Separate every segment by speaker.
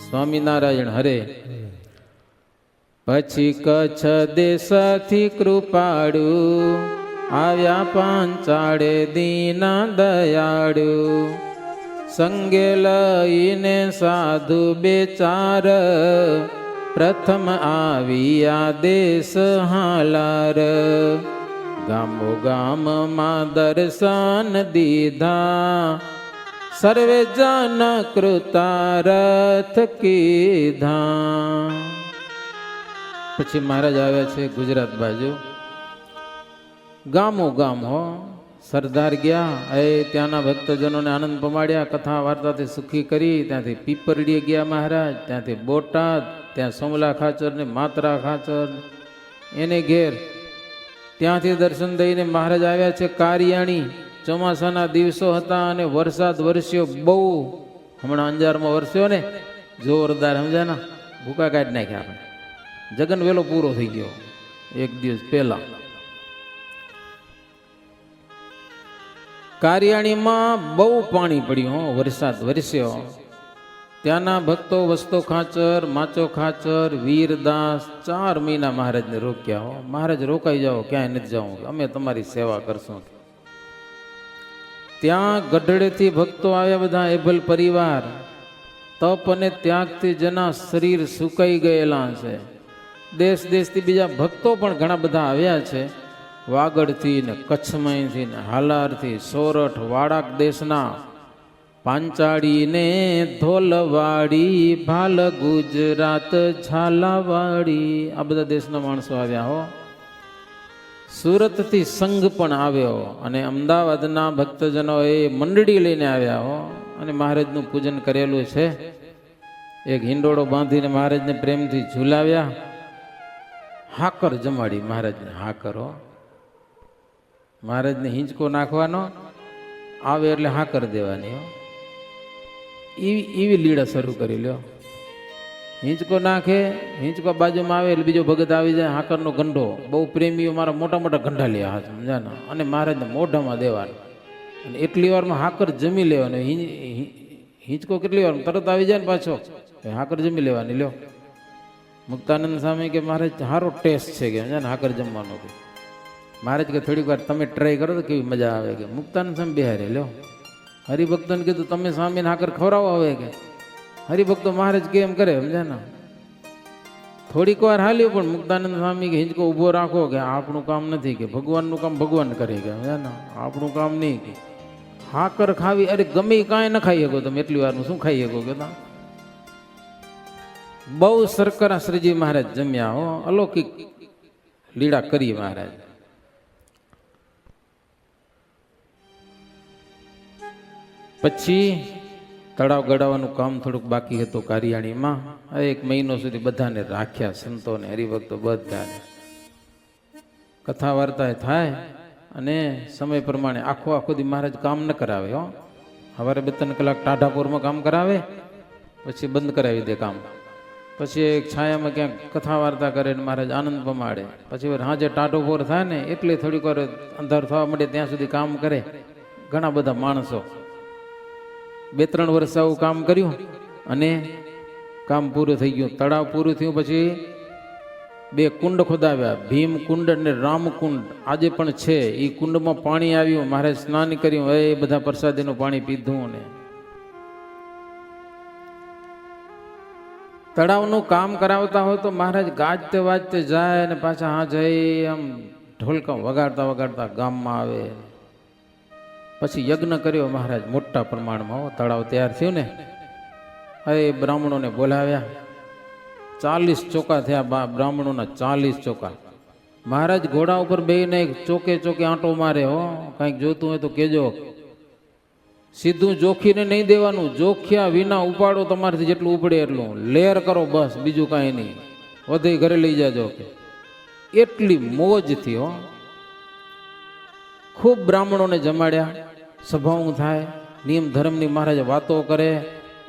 Speaker 1: સ્વામિનારાયણ હરે. પછી કચ્છ દેશથી કૃપાળુ આવ્યા પાંચાળે દીના દયાળુ. સંગે લઈને સાધુ બેચાર પ્રથમ આવ્યા દેશ હાલાર. ગામો ગામમાં દર્શન દીધા સર્વે જન કૃતારથ કીધા. પછી મહારાજ આવ્યા છે ગુજરાત બાજુ. ગામો ગામ હો સરદાર ગયા, ત્યાંના ભક્તજનોને આનંદ પમાડ્યા, કથા વાર્તાથી સુખી કરી. ત્યાંથી પીપરડીએ ગયા મહારાજ, ત્યાંથી બોટાદ, ત્યાં સોમલા ખાચર ને માત્રા ખાચર એને ઘેર. ત્યાંથી દર્શન દઈને મહારાજ આવ્યા છે કારિયાણી. ચોમાસાના દિવસો હતા અને વરસાદ વરસ્યો બહુ. હમણાં અંજારમાં વરસ્યો ને જોરદાર, સમજાય ને, ભૂકા કાઢી નાખ્યા આપણે. જગન વેલો પૂરો થઈ ગયો એક દિવસ પહેલા. કારિયાણીમાં બહુ પાણી પડ્યું, વરસાદ વરસ્યો. ત્યાંના ભક્તો વસ્તો ખાચર, માચો ખાચર, વીરદાસ 4 મહિના મહારાજને રોક્યા. હો મહારાજ રોકાઈ જાઓ, ક્યાંય નથી જાઉં, અમે તમારી સેવા કરશું. ત્યાં ગઢડેથી ભક્તો આવ્યા, બધા એભલ પરિવાર. તપ અને ત્યાગથી જેના શરીર સુકાઈ ગયેલા છે. દેશ દેશથી બીજા ભક્તો પણ ઘણા બધા આવ્યા છે. વાગડથી ને કચ્છમાંથી ને હાલારથી, સોરઠ, વાડાક દેશના, પાંચાળી ને ધોલવાડી, ભાલ ગુજરાત ઝાલાવાડી, આ બધા દેશના માણસો આવ્યા. હો સુરતથી સંઘ પણ આવ્યો અને અમદાવાદના ભક્તજનોએ મંડળી લઈને આવ્યા. હો અને મહારાજનું પૂજન કરેલું છે. એક હિંડોળો બાંધીને મહારાજને પ્રેમથી ઝુલાવ્યા. હાકર જમાડી મહારાજને. હાકર હો મહારાજને હિંચકો નાખવાનો આવે એટલે હાકર દેવાની. હો એવી લીડા શરૂ કરી લ્યો. હિંચકો નાખે, હિંચકો બાજુમાં આવે એટલે બીજો ભગત આવી જાય. હાકરનો ગંઢો, બહુ પ્રેમીઓ મારા મોટા મોટા ગંઢા લે હાથ, સમજાના, અને મહારાજને મોઢામાં દેવાનું. અને એટલી વારમાં હાકર જમી લેવાની. હિંચકો કેટલી વાર તરત આવી જાય ને પાછો, હાકર જમી લેવાની. લ્યો મુક્તાનંદ સ્વામી કે મહારાજ સારો ટેસ્ટ છે કે સમજાને હાકર જમવાનો. કે મહારાજ કે થોડીક વાર તમે ટ્રાય કરો તો કેવી મજા આવે. કે મુક્તાનંદ સ્વામી બિહારે. લ્યો હરિભક્તોને કીધું તમે સ્વામીને હાકર ખવડાવો હવે. કે હરિભક્તો મહારાજ કે એમ કરે, સમજાય. થોડીક વાર હાલ્યું પણ મુક્તાનંદ સ્વામી કે હિંચકો ઊભો રાખો, કે આપણું કામ નથી, કે ભગવાનનું કામ ભગવાન કરે. કે સમજાય, આપણું કામ નહીં. કે હાકર ખાવી, અરે ગમે કાંઈ ન ખાઈ શકો તમે, એટલી વારનું શું ખાઈ શકો. કે બહુ સરકરા શ્રીજી મહારાજ જમ્યા. હો અલૌકિક લીલા કરી મહારાજ. પછી તળાવ ગડાવવાનું કામ થોડુંક બાકી હતું કારિયાણીમાં. 1 મહિનો સુધી બધાને રાખ્યા, સંતોને, હરિભક્તો બધાને. કથા વાર્તા થાય અને સમય પ્રમાણે આખો દી મહારાજ કામ ન કરાવે. હો સવારે 2-3 કલાક ટાઢાપોરમાં કામ કરાવે, પછી બંધ કરાવી દે કામ. પછી એક છાયામાં ક્યાંક કથા વાર્તા કરે ને મહારાજ આનંદ પમાડે. પછી સાંજે ટાઢોપોર થાય ને એટલે થોડીક વાર અંધાર થવા માંડે ત્યાં સુધી કામ કરે. ઘણા બધા માણસો 2-3 વર્ષ આવું કામ કર્યું અને કામ પૂરું થઈ ગયું. તળાવ પૂરું થયું પછી 2 કુંડ ખોદાવ્યા, ભીમ કુંડ અને રામ કુંડ આજે પણ છે. એ કુંડમાં પાણી આવ્યું, મહારાજ સ્નાન કર્યું, એ બધા પ્રસાદીનું પાણી પીધું. અને તળાવનું કામ કરાવતા હોય તો મહારાજ ગાજતે વાજતે જાય અને પાછા હા જઈ આમ ઢોલકા વગાડતા વગાડતા ગામમાં આવે. પછી યજ્ઞ કર્યો મહારાજ મોટા પ્રમાણમાં. તળાવ તૈયાર થયું ને, હવે બ્રાહ્મણોને બોલાવ્યા. 40 ચોકા થયા બ્રાહ્મણોના, 40 ચોકા. મહારાજ ઘોડા ઉપર બેહીને ચોકે ચોકે આંટો મારે. હો કંઈક જોતું હોય તો કેજો. સીધું જોખીને નહીં દેવાનું, જોખ્યા વિના ઉપાડો, તમારાથી જેટલું ઉપડે એટલું લેર કરો, બસ બીજું કાંઈ નહીં. વધે ઘરે લઈ જાજો. એટલી મોજથી. હો ખૂબ બ્રાહ્મણોને જમાડ્યા. સભાઓ થાય, નિયમ ધર્મની મહારાજ વાતો કરે.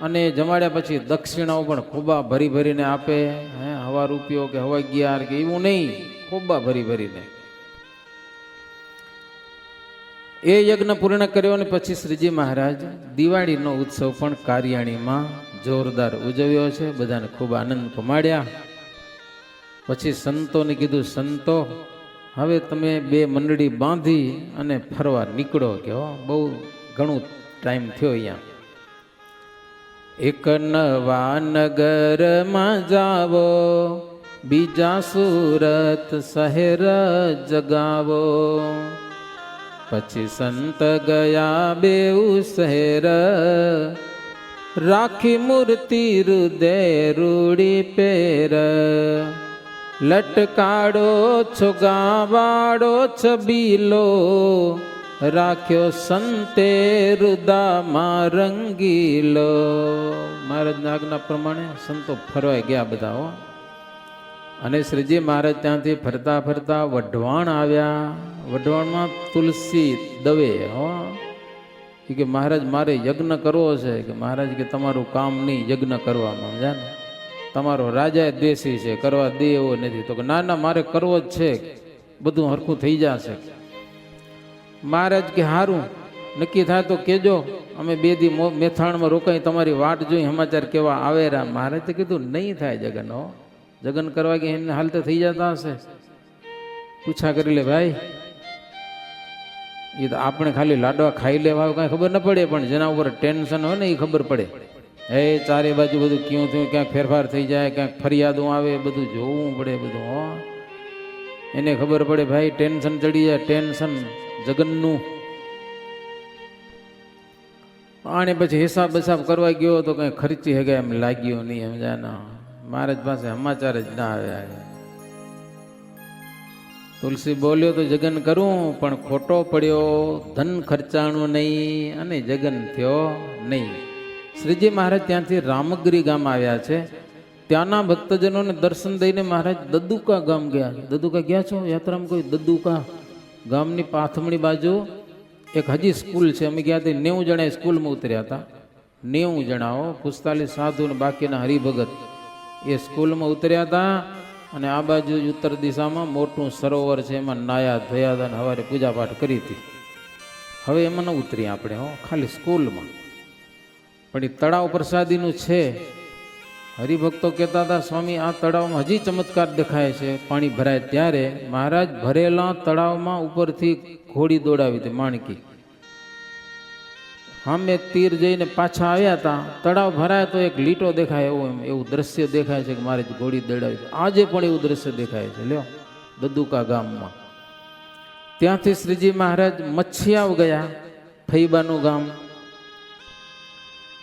Speaker 1: અને જમાડ્યા પછી દક્ષિણાઓ પણ ખોબા ભરી ભરીને આપે. હવા રૂપિયો કે હવા 11 કે એવું નહીં, ખોબા ભરી ભરીને. એ યજ્ઞ પૂર્ણ કર્યો અને પછી શ્રીજી મહારાજ દિવાળીનો ઉત્સવ પણ કારિયાણીમાં જોરદાર ઉજવ્યો છે, બધાને ખૂબ આનંદ પમાડ્યા. પછી સંતોને કીધું, સંતો હવે તમે બે મંડળી બાંધી અને ફરવા નીકળો કે બહુ ઘણું ટાઈમ થયો અહીંયા. એક નવા નગરમાં જાવો, બીજા સુરત શહેર જગાવો. પછી સંત ગયા બેઉ શહેર, રાખી મૂર્તિ હૃદય રૂડી પેર. લટકાડો છો ગાવાડો છબીલો, રાખ્યો સંતે રુદામાં રંગીલો. મહારાજના આજ્ઞા પ્રમાણે સંતો ફરવા ગયા બધા હો. અને શ્રીજી મહારાજ ત્યાંથી ફરતા ફરતા વઢવાણ આવ્યા. વઢવાણમાં તુલસી દવે હો કે મહારાજ મારે યજ્ઞ કરવો છે. કે મહારાજ કે તમારું કામ નહીં યજ્ઞ કરવામાં, સમજ્યા ને, તમારો રાજા દ્વેષી છે, કરવા દે એવો નથી. તો કે ના ના મારે કરવો જ છે, બધું હરખું થઈ જશે. મહારાજ કે હારું નક્કી થાય તો કેજો, અમે 2 દી મેથાણમાં રોકાઈ તમારી વાટ જોઈ સમાચાર કેવા આવેરા. મહારાજે કીધું નહીં થાય જગન હો, જગન કરવા કે એને હાલ તો થઈ જતા હશે. પૂછા કરી લે ભાઈ, એ તો આપણે ખાલી લાડવા ખાઈ લેવા કાંઈ ખબર ન પડે, પણ જેના ઉપર ટેન્શન હોય ને એ ખબર પડે. હે ચારે બાજુ બધું ક્યું થયું, ક્યાંક ફેરફાર થઈ જાય, ક્યાંક ફરિયાદો આવે, બધું જોવું પડે બધું હો. એને ખબર પડે ભાઈ ટેન્શન ચડી જાય, ટેન્શન જગનનું. આને પછી હિસાબ બસાબ કરવા ગયો તો કંઈ ખર્ચી હગે એમ લાગ્યો નહીં, સમજાના. મહારાજ પાસે સમાચાર જ ના આવ્યા. તુલસી બોલ્યો તો જગન કરું, પણ ખોટો પડ્યો, ધન ખર્ચાણું નહીં અને જગન થયો નહીં. શ્રીજી મહારાજ ત્યાંથી રામગીરી ગામ આવ્યા છે. ત્યાંના ભક્તજનોને દર્શન દઈને મહારાજ દદુકા ગામ ગયા. દદુકા ગયા છો યાત્રામાં? કોઈ દદુકા ગામની પાથમણી બાજુ એક હજી સ્કૂલ છે. અમે ગયા હતા 90 જણા સ્કૂલમાં ઉતર્યા હતા. 90 જણાઓ, 45 સાધુ ને બાકીના હરિભગત એ સ્કૂલમાં ઉતર્યા હતા. અને આ બાજુ ઉત્તર દિશામાં મોટું સરોવર છે, એમાં નાયા ધોયા હતા અને સવારે પૂજા પાઠ કરી હતી. હવે એમાં ન ઉતરી આપણે હો, ખાલી સ્કૂલમાં. પણ એ તળાવ પ્રસાદીનું છે. હરિભક્તો કહેતા હતા સ્વામી આ તળાવમાં હજી ચમત્કાર દેખાય છે. પાણી ભરાય ત્યારે મહારાજ ભરેલા તળાવમાં ઉપરથી ઘોડી દોડાવી હતી માણકી. સામે તીર જઈને પાછા આવ્યા હતા. તળાવ ભરાય તો એક લીટો દેખાય એવું દ્રશ્ય દેખાય છે કે મારે ઘોડી દોડાવી. આજે પણ એવું દ્રશ્ય દેખાય છે. લ્યો દદુકા ગામમાં. ત્યાંથી શ્રીજી મહારાજ મચ્છિયાવ ગયા, ફૈબાનું ગામ.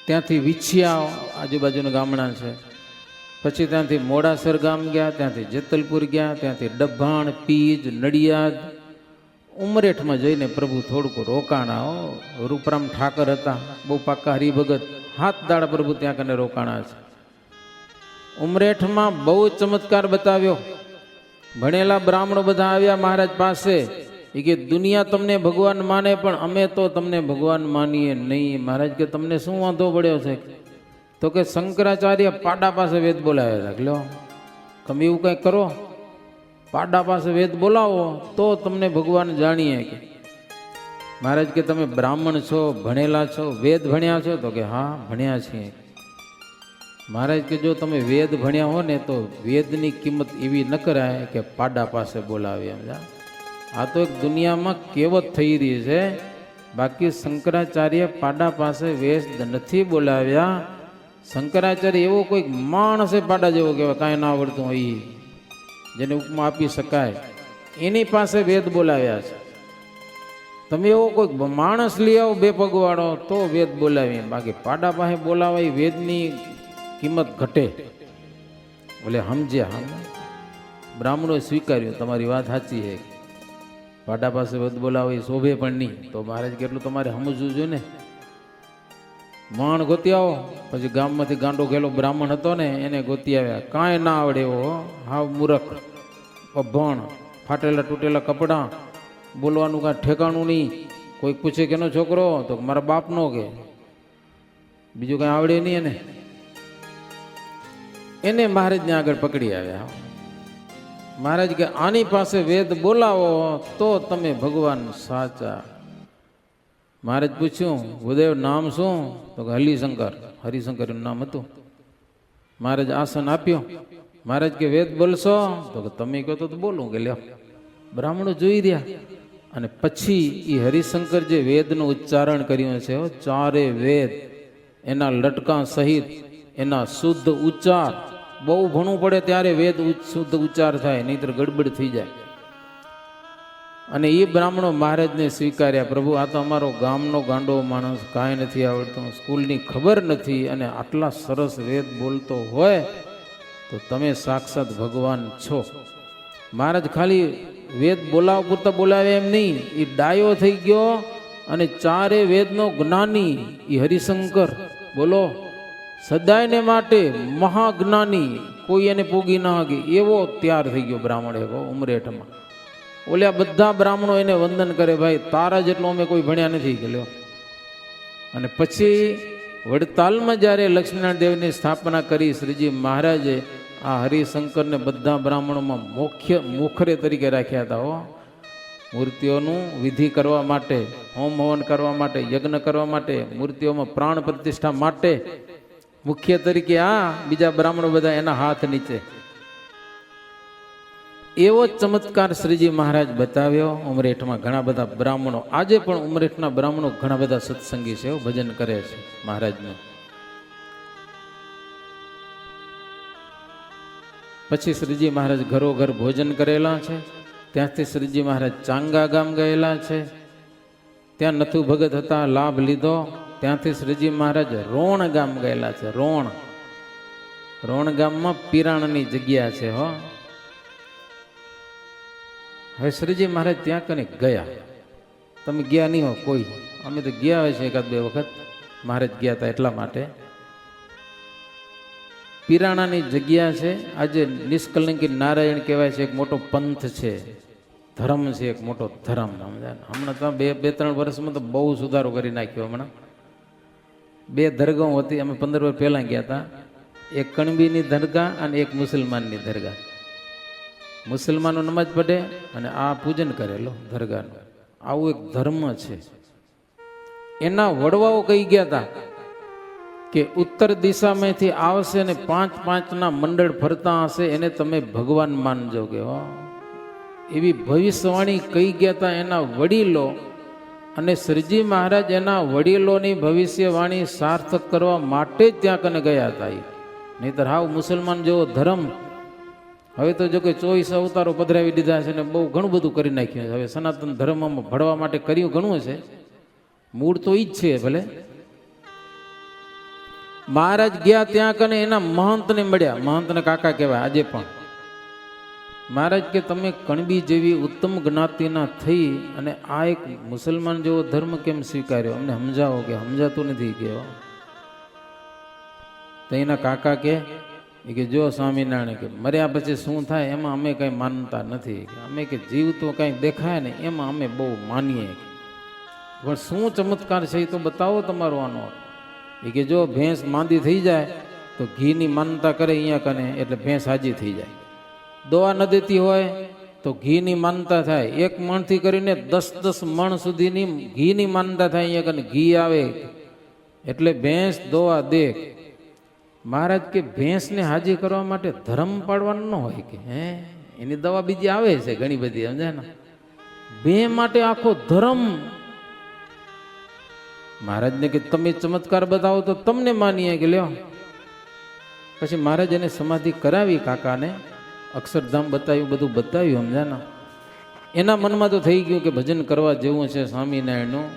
Speaker 1: ત્યાંથી વિછિયાવ આજુબાજુના ગામડા છે. પછી ત્યાંથી મોડાસર ગામ ગયા, ત્યાંથી જેતલપુર ગયા, ત્યાંથી ડભાણ, પીજ, નડિયાદ, ઉમરેઠમાં જઈને પ્રભુ થોડુંક રોકાણા. રૂપરામ ઠાકર હતા, બહુ પાક્કા હરિભગત, 7 દાડા પ્રભુ ત્યાં કને રોકાણા છે. ઉમરેઠમાં બહુ ચમત્કાર બતાવ્યો. ભણેલા બ્રાહ્મણો બધા આવ્યા મહારાજ પાસે. એ કે દુનિયા તમને ભગવાન માને પણ અમે તો તમને ભગવાન માનીએ નહીં. મહારાજ કે તમને શું વાંધો પડ્યો છે? તો કે શંકરાચાર્ય પાડા પાસે વેદ બોલાવ્યા હતા. લ્યો તમે એવું કંઈક કરો, પાડા પાસે વેદ બોલાવો તો તમને ભગવાન જાણીએ. કે મહારાજ કે તમે બ્રાહ્મણ છો, ભણેલા છો, વેદ ભણ્યા છો? તો કે હા ભણ્યા છીએ. મહારાજ કે જો તમે વેદ ભણ્યા હો ને તો વેદની કિંમત એવી ન કરાય કે પાડા પાસે બોલાવે. એમ આ તો એક દુનિયામાં કહેવત થઈ રહી છે. બાકી શંકરાચાર્ય પાડા પાસે વેદ નથી બોલાવ્યા. શંકરાચાર્ય એવો કોઈક માણસે પાડા જેવો કહેવાય, કાંઈ ના આવડતું હોય જેને ઉપમા આપી શકાય, એની પાસે વેદ બોલાવ્યા છે. તમે એવો કોઈક માણસ લઈ આવો 2 પગવાળો તો વેદ બોલાવીએ. બાકી પાડા પાસે બોલાવાય વેદની કિંમત ઘટે. બોલે સમજ્યા? બ્રાહ્મણોએ સ્વીકાર્યું, તમારી વાત સાચી છે. પાડા પાસે વેદ બોલાવે શોભે પણ નહીં. તો મહારાજ કેટલું તમારે સમજવું જોઈએ ને. માણ ગોતી આવો. પછી ગામમાંથી ગાંડો ગયેલો બ્રાહ્મણ હતો ને એને ગોતી આવ્યા. કાંઈ ના આવડે એવો, હાવ મૂરખ, અભણ, ફાટેલા તૂટેલા કપડાં, બોલવાનું કાંઈ ઠેકાણું નહીં. કોઈક પૂછે કે એનો છોકરો? તો મારા બાપનો. કે બીજું કાંઈ આવડે નહીં એને મહારાજને આગળ પકડી આવ્યા. મહારાજ કે આની પાસે વેદ બોલાવો તો તમે ભગવાન સાચા. મહારાજ પૂછ્યું, ગુરુદેવ નામ શું? તો કે હરિશંકર. હરિશંકર એનું નામ હતું. મહારાજ આસન આપ્યો. મહારાજ કે વેદ બોલશો? તો કે તમે કહો તો બોલું. કે લ્યો. બ્રાહ્મણો જોઈ રહ્યા. અને પછી એ હરિશંકર જે વેદનું ઉચ્ચારણ કર્યું છે, ચારે વેદ એના લટકા સહિત એના શુદ્ધ ઉચ્ચાર, બહુ ભણવું પડે ત્યારે વેદ શુદ્ધ ઉચ્ચાર થાય, નહીતર ગડબડ થઈ જાય. અને એ બ્રાહ્મણો મહારાજને સ્વીકાર્યા. પ્રભુ, આ તો અમારો ગામનો ગાંડો માણસ, કાંઈ નથી આવડતું, સ્કૂલની ખબર નથી, અને આટલા સરસ વેદ બોલતો હોય તો તમે સાક્ષાત ભગવાન છો. મહારાજ ખાલી વેદ બોલાવ પૂરતા બોલાવે એમ નહીં, એ ડાયો થઈ ગયો અને ચારે વેદનો જ્ઞાની એ હરિશંકર, બોલો, સદાયને માટે મહાજ્ઞાની, કોઈ એને પોગી ના હગે એવો તૈયાર થઈ ગયો બ્રાહ્મણ એવો ઉમરેઠમાં. ઓલ્યા બધા બ્રાહ્મણો એને વંદન કરે, ભાઈ તારા જેટલો અમે કોઈ ભણ્યા નથી. ગયો. અને પછી વડતાલમાં જ્યારે લક્ષ્મીનારાયણ દેવની સ્થાપના કરી શ્રીજી મહારાજે, આ હરિશંકરને બધા બ્રાહ્મણોમાં મોખરે તરીકે રાખ્યા હતા. હો, મૂર્તિઓનું વિધિ કરવા માટે, હોમ હવન કરવા માટે, યજ્ઞ કરવા માટે, મૂર્તિઓમાં પ્રાણ પ્રતિષ્ઠા માટે મુખ્ય તરીકે આ બીજા બ્રાહ્મણો બધા એના હાથ નીચે. એવો ચમત્કાર શ્રીજી મહારાજ બતાવ્યો. ઉમરેઠમાં ઘણા બધા બ્રાહ્મણો, આજે પણ ઉમરેઠના બ્રાહ્મણો ઘણા બધા સત્સંગી છે, ભજન કરે છે મહારાજનું. પછી શ્રીજી મહારાજ ઘરો ઘર ભોજન કરેલા છે. ત્યાંથી શ્રીજી મહારાજ ચાંગા ગામ ગયેલા છે, ત્યાં નથુ ભગત હતા, લાભ લીધો. ત્યાંથી શ્રીજી મહારાજ રોણ ગામ ગયેલા છે. રોણ ગામમાં પિરાણની જગ્યા છે. હો, હવે શ્રીજી મહારાજ ત્યાં કને ગયા. તમે ગયા નહીં હો કોઈ, અમે તો ગયા હોય છે એકાદ બે વખત. મહારાજ ગયા હતા એટલા માટે. પિરાણાની જગ્યા છે. આજે નિષ્કલંકી નારાયણ કહેવાય છે. એક મોટો પંથ છે, ધર્મ છે, એક મોટો ધર્મ. હમણાં તો બે 3 વર્ષમાં તો બહુ સુધારો કરી નાખ્યો. હમણાં 2 દરગાહ હતી. અમે 15 વર્ષ પહેલા ગયા હતા. એક કણબીની દરગાહ અને એક મુસલમાનની દરગાહ. મુસલમાનો નમાજ પઢે અને આ પૂજન કરેલો દરગાહનું. આવું એક ધર્મ છે. એના વડવાઓ કહી ગયા હતા કે ઉત્તર દિશામાંથી આવશે ને 5-5ના મંડળ ફરતા હશે, એને તમે ભગવાન માનજો. કે એવી ભવિષ્યવાણી કહી ગયા હતા એના વડીલો. અને શ્રીજી મહારાજ એના વડીલોની ભવિષ્યવાણી સાર્થક કરવા માટે જ ત્યાં કને ગયા હતા. નહીતર હાવ મુસલમાન જેવો ધર્મ હવે તો જો કે 24 અવતારો પધરાવી દીધા છે ને બહુ ઘણું બધું કરી નાખ્યું છે. હવે સનાતન ધર્મમાં ભળવા માટે કર્યું ઘણું છે, મૂળ તો ઈ જ છે. ભલે મહારાજ ગયા ત્યાં કને એના મહંતને મળ્યા. મહંતને કાકા કહેવાય આજે પણ. મહારાજ કે તમે કણબી જેવી ઉત્તમ જ્ઞાતિના થઈ અને આ એક મુસલમાન જેવો ધર્મ કેમ સ્વીકાર્યો? અમને સમજાવો. કે સમજાતું નથી. કહેવો તો એના કાકા કે જો સ્વામિનારાયણ, કે મર્યા પછી શું થાય એમાં અમે કંઈ માનતા નથી. અમે કે જીવ તો કંઈ દેખાય ને એમાં અમે બહુ માનીએ. પણ શું ચમત્કાર છે એ તો બતાવો તમારો આનો. એ કે જો ભેંસ માંદી થઈ જાય તો ઘીની માનતા કરે અહીંયા કને, એટલે ભેંસ હાજી થઈ જાય. દવા ન દેતી હોય તો ઘીની માનતા થાય. 1 મણથી કરીને 10-10 મણ સુધીની ઘીની માનતા થાય. અહીંયા કને ઘી આવે એટલે ભેંસ દવા દે. મહારાજ કે ભેંસને હાજી કરવા માટે ધર્મ પાડવાનું ન હોય. કે એની દવા બીજી આવે છે ઘણી બધી, સમજાય ને. બે માટે આખો ધર્મ. મહારાજને કે તમે ચમત્કાર બતાવો તો તમને માનીએ. કે લ્યો. પછી મહારાજ એને સમાધિ કરાવી કાકાને, અક્ષરધામ બતાવ્યું, બધું બતાવ્યું, સમજાય ને. એના મનમાં તો થઈ ગયું કે ભજન કરવા જેવું છે સ્વામિનારાયણનું.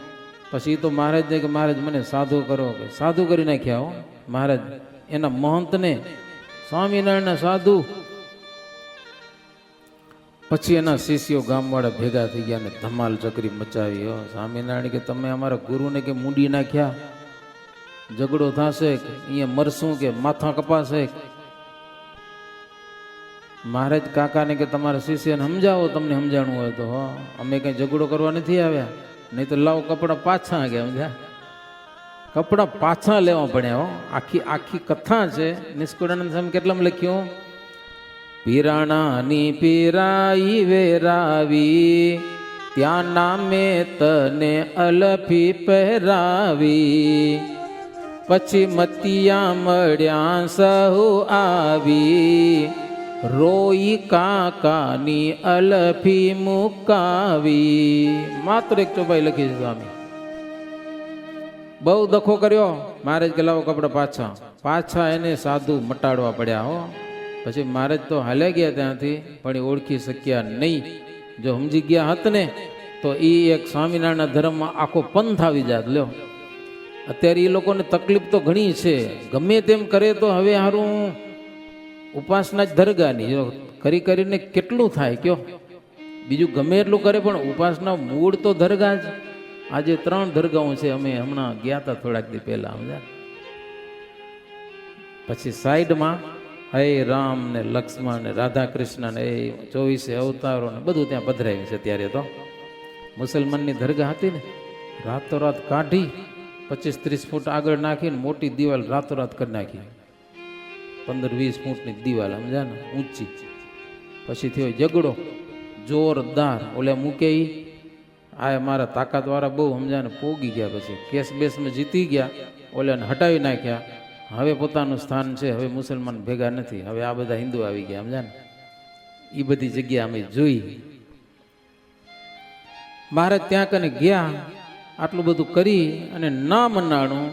Speaker 1: પછી તો મહારાજને કે મહારાજ મને સાધુ કરો. કે સાધુ કરી નાખ્યા. હો મહારાજ એના મહંતને, સ્વામિનારાયણના સાધુ. પછી એના શિષ્યો ગામવાળા ભેગા થઈ ગયા ને ધમાલ ચકરી મચાવી. હો સ્વામિનારાયણ કે તમે અમારા ગુરુને કે મૂડી નાખ્યા, ઝઘડો થશે, અહીંયા મરશું, કે માથા કપાશે. મહારાજ કાકાને કે તમારા શિષ્યને સમજાવો, તમને સમજાણું હોય તો. હો અમે કઈ ઝઘડો કરવા નથી આવ્યા, નહીં તો લાવો કપડા પાછા. કે સમજ્યા, કપડા પાછા લેવા પડ્યા. હો આખી કથા છે. નિષ્કુળાનંદ સ્વામી કેટલામાં લખ્યું? પીરાણાની પીરાઈ વેરાવી ત્યાં નામે તને અલફી પહેરાવી, પછી મતિયા મળ્યા સહુ આવી, રોઈ કાકાની અલફી મુકાવી. માત્ર એક ચોપાઈ લખી છે સ્વામી. બહુ દખો કર્યો, મહારાજ કે લાવો કપડા પાછા. પાછા એને સાધુ મટાડવા પડ્યા હો. પછી મહારાજ તો હાલ્યા ગયા ત્યાંથી, પણ એ ઓળખી શક્યા નહીં. જો સમજી ગયા હત ને તો એ એક સ્વામિનારાયણ ધર્મમાં આખો પંથ આવી જાત. લ્યો, અત્યારે એ લોકોને તકલીફ તો ઘણી છે. ગમે તેમ કરે તો હવે હારું ઉપાસના જ દરગાહની. જો કરી કરીને કેટલું થાય કયો? બીજું ગમે એટલું કરે પણ ઉપાસના મૂળ તો દરગાહ જ. આજે 3 દરગાહો છે. અમે હમણાં ગયા હતા થોડાક દી પહેલા. સમજ્યા? પછી સાઈડમાં હે રામ ને લક્ષ્મણ ને રાધા કૃષ્ણ ને એ 24 અવતારો ને બધું ત્યાં પધરાવ્યું છે. ત્યારે તો મુસલમાનની દરગાહ હતી ને, રાતોરાત કાઢી 25-30 ફૂટ આગળ નાખીને મોટી દિવાલ રાતોરાત કરી નાખી. 15-20 ફૂટની દિવાલ, સમજ્યા ને, ઊંચી. પછી થયો ઝઘડો જોરદાર. ઓલે મૂકે આ મારા તાકાત વાળા બહુ, સમજ્યા ને, પોગી ગયા. પછી કેસ બેસમાં જીતી ગયા, ઓલાને હટાવી નાખ્યા. હવે પોતાનું સ્થાન છે. હવે મુસલમાન ભેગા નથી. હવે આ બધા હિન્દુ આવી ગયા. સમજ્યા ને, એ બધી જગ્યા અમે જોઈ. મહારાજ ત્યાં કને ગયા, આટલું બધું કરી અને ના મનાણું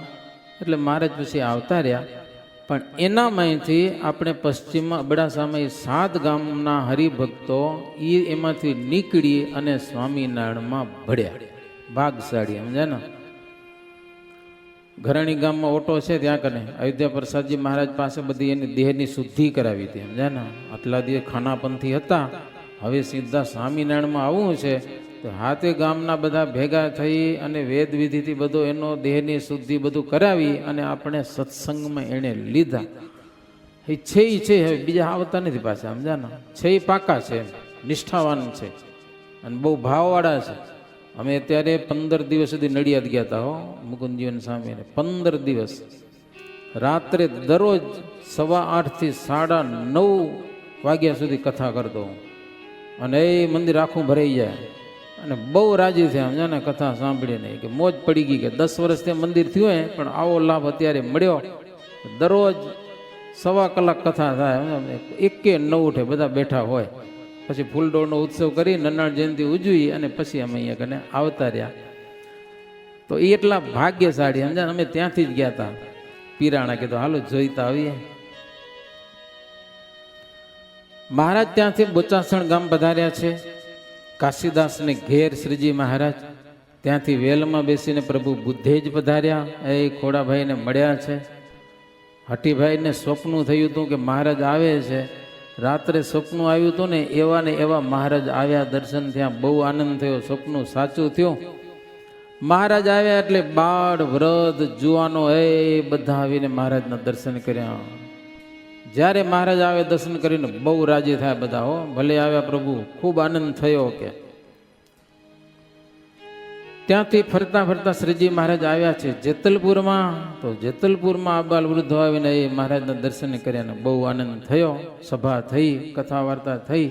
Speaker 1: એટલે મહારાજ પછી આવતા રહ્યા. પણ એનામાંથી આપણે પશ્ચિમમાં અબડાસામાં 7 ગામના હરિભક્તો એમાંથી નીકળી અને સ્વામિનારાયણમાં ભળ્યા. ભાગશાળી, સમજ્યા ને. ઘરાણી ગામમાં ઓટો છે, ત્યાં કને અયોધ્યા પ્રસાદજી મહારાજ પાસે બધી એની દેહની શુદ્ધિ કરાવી હતી. સમજ્યા ને. આટલા દિવસ ખાનાપંથી હતા, હવે સીધા સ્વામિનારાયણમાં આવવું છે. તો હાથે ગામના બધા ભેગા થઈ અને વેદ વિધિથી બધો એનો દેહની શુદ્ધિ બધું કરાવી અને આપણે સત્સંગમાં એને લીધા. એ છે હવે બીજા આવતા નથી પાછા. સમજ્યા ને. છે એ પાકા છે, નિષ્ઠાવાન છે અને બહુ ભાવવાળા છે. અમે અત્યારે 15 દિવસ સુધી નડિયાદ ગયા હતા હો, મુકુંદજીવન સ્વામીને. 15 દિવસ રાત્રે દરરોજ 8:15 થી 9:30 વાગ્યા સુધી કથા કરતો અને એ મંદિર આખું ભરાઈ જાય. અને બહુ રાજી થયા, સમજ્યા ને, કથા સાંભળીને કે મોજ પડી ગઈ કે 10 વર્ષથી મંદિર થયું હોય પણ આવો લાભ અત્યારે મળ્યો. દરરોજ 1.25 કલાક કથા થાય. એકે ન ઉઠે, બધા બેઠા હોય. પછી ફૂલડોળનો ઉત્સવ કરી નન્નાળ જયંતિ ઉજવી અને પછી અમે અહીંયા કને આવતા રહ્યા. તો એ એટલા ભાગ્યશાળી, સમજ્યા. અમે ત્યાંથી જ ગયા હતા પીરાણા. કીધું હાલો જોઈતા આવીએ. મહારાજ ત્યાંથી બોચાસણ ગામ પધાર્યા છે. કાશીદાસને ઘેર શ્રીજી મહારાજ ત્યાંથી વેલમાં બેસીને પ્રભુ બુદ્ધેજ પધાર્યા. એ ખોડાભાઈને મળ્યા છે. હઠીભાઈને સ્વપ્ન થયું હતું કે મહારાજ આવે છે. રાત્રે સ્વપ્ન આવ્યું હતું ને એવા મહારાજ આવ્યા. દર્શન થયા, બહુ આનંદ થયો. સ્વપ્ન સાચું થયું. મહારાજ આવ્યા એટલે બાળ વૃદ્ધ જુવાનો એ બધા આવીને મહારાજના દર્શન કર્યા. જ્યારે મહારાજ આવે દર્શન કરીને બહુ રાજી થાય બધા. હો, ભલે આવ્યા પ્રભુ, ખૂબ આનંદ થયો. કે ત્યાંથી ફરતા ફરતા શ્રીજી મહારાજ આવ્યા છે જેતલપુરમાં. તો જેતલપુરમાં આબાલ વૃદ્ધો આવીને એ મહારાજના દર્શન કર્યા. બહુ આનંદ થયો. સભા થઈ, કથા વાર્તા થઈ.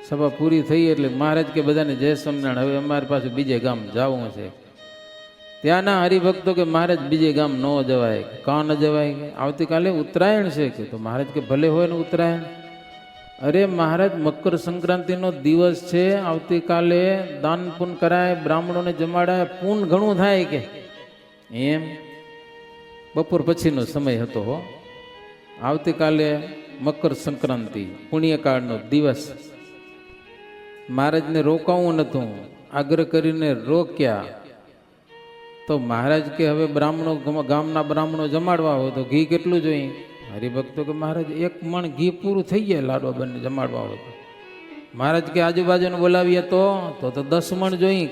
Speaker 1: સભા પૂરી થઈ એટલે મહારાજ કે બધાને જય સ્વામિનારાયણ, હવે અમારી પાસે બીજે ગામ જવું છે. ત્યાંના હરિભક્તો કે મહારાજ બીજે ગામ ન જવાય. કાં ન જવાય? આવતીકાલે ઉત્તરાયણ છે. કે તો મહારાજ કે ભલે હોય ને ઉત્તરાયણ. અરે મહારાજ, મકર સંક્રાંતિનો દિવસ છે. આવતીકાલે દાન પુન કરાય, બ્રાહ્મણોને જમાડાય, પુન ઘણું થાય. કે એમ બપોર પછીનો સમય હતો. હો, આવતીકાલે મકર સંક્રાંતિ, પુણ્યકાળનો દિવસ. મહારાજને રોકાવું નતું, આગ્રહ કરીને રોક્યા. તો મહારાજ કે હવે બ્રાહ્મણો, ગામના બ્રાહ્મણો જમાડવા હોય તો ઘી કેટલું જોઈએ? હરિભક્તો કે મહારાજ 1 મણ ઘી પૂરું થઈ જાય લાડવા બંને જમાડવા હોય તો. મહારાજ કે આજુબાજુને બોલાવીએ તો 10 મણ જોઈએ.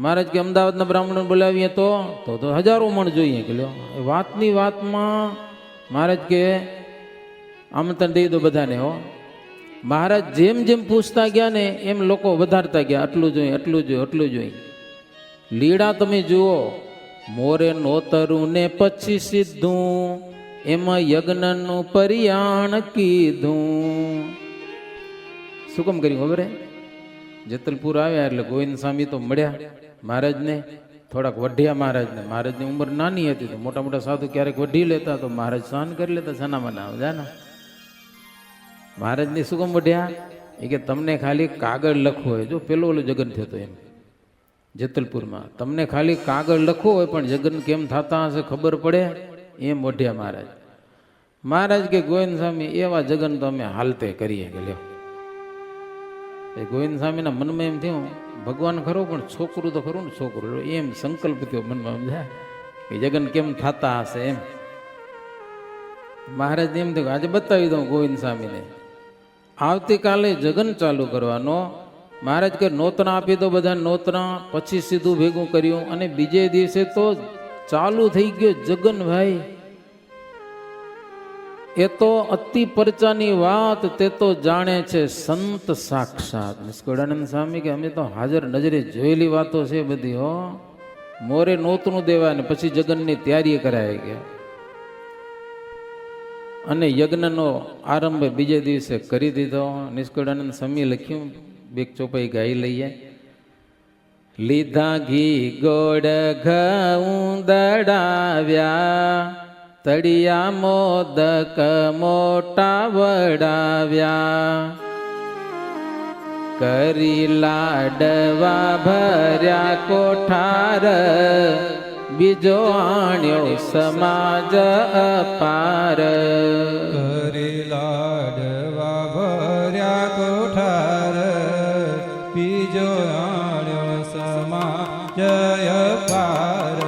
Speaker 1: મહારાજ કે અમદાવાદના બ્રાહ્મણોને બોલાવીએ તો 1000 મણ જોઈએ. કે લ્યો, વાતની વાતમાં મહારાજ કે આમંત્રણ દઈ દો બધાને. હો, મહારાજ જેમ જેમ પૂછતા ગયા ને એમ લોકો વધારતા ગયા. આટલું જોઈએ, આટલું જોઈએ, આટલું જોઈએ. લીડા તમે જુઓ, મોરે નોતરું ને પછી સીધું, એમાં યજ્ઞનું પરિયાણ કીધું. શું કામ કર્યું ખબર હે? જેતલપુર આવ્યા એટલે ગોવિંદ સ્વામી તો મળ્યા મહારાજને, થોડાક વઢ્યા મહારાજને. મહારાજની ઉંમર નાની હતી તો મોટા મોટા સાધુ ક્યારેક વઢી લેતા તો મહારાજ સહન કરી લેતા, સનામના જાના. મહારાજની શું કામ વઢ્યા? એ કે તમને ખાલી કાગળ લખવું હોય, જો પેલો ઓલું જગન થયો હતો એમ જેતલપુરમાં, તમને ખાલી કાગળ લખવો હોય પણ જગન કેમ થતા હશે ખબર પડે, એમ વઢ્યા મહારાજ. મહારાજ કે ગોવિંદ સ્વામી એવા જગન તો અમે હાલતે કરીએ કે લ્યો. ગોવિંદ સ્વામીના મનમાં એમ થયું ભગવાન ખરો પણ છોકરું તો ખરું ને, છોકરું એમ સંકલ્પ થયો મનમાં, સમજ્યા કે જગન કેમ થતા હશે એમ. મહારાજ એમ થયું આજે બતાવી દઉં ગોવિંદ સ્વામીને, આવતીકાલે જગન ચાલુ કરવાનો. મહારાજ કે નોતરા આપી દો બધા નોતરા, પછી સીધું ભેગું કર્યું અને બીજે દિવસે તો ચાલુ થઈ ગયો જગન. ભાઈ એ તો અતિ પરચાની વાત, તે તો જાણે છે સંત સાક્ષાત. નિષ્કુળાનંદ સ્વામી કે અમે તો હાજર નજરે જોયેલી વાતો છે બધી હો. મોરે નોતનું દેવા ને પછી જગનની તૈયારી કરાય ગયા અને યજ્ઞનો આરંભ બીજે દિવસે કરી દીધો. નિષ્કુળાનંદ સ્વામી લખ્યું, બે ચોપાઈ ગાઈ લઈએ. લીધા ઘી ગોળ ઘઉં દડાવ્યા, તળિયા મોદક મોટા વડાવ્યા, કરી લાડવા ભર્યા કોઠાર, બીજો આણ્યો સમાજ અપાર.
Speaker 2: કરી લાડવા ભર્યા કોઠાર, બીજો આણ્યો સમાજ અપાર.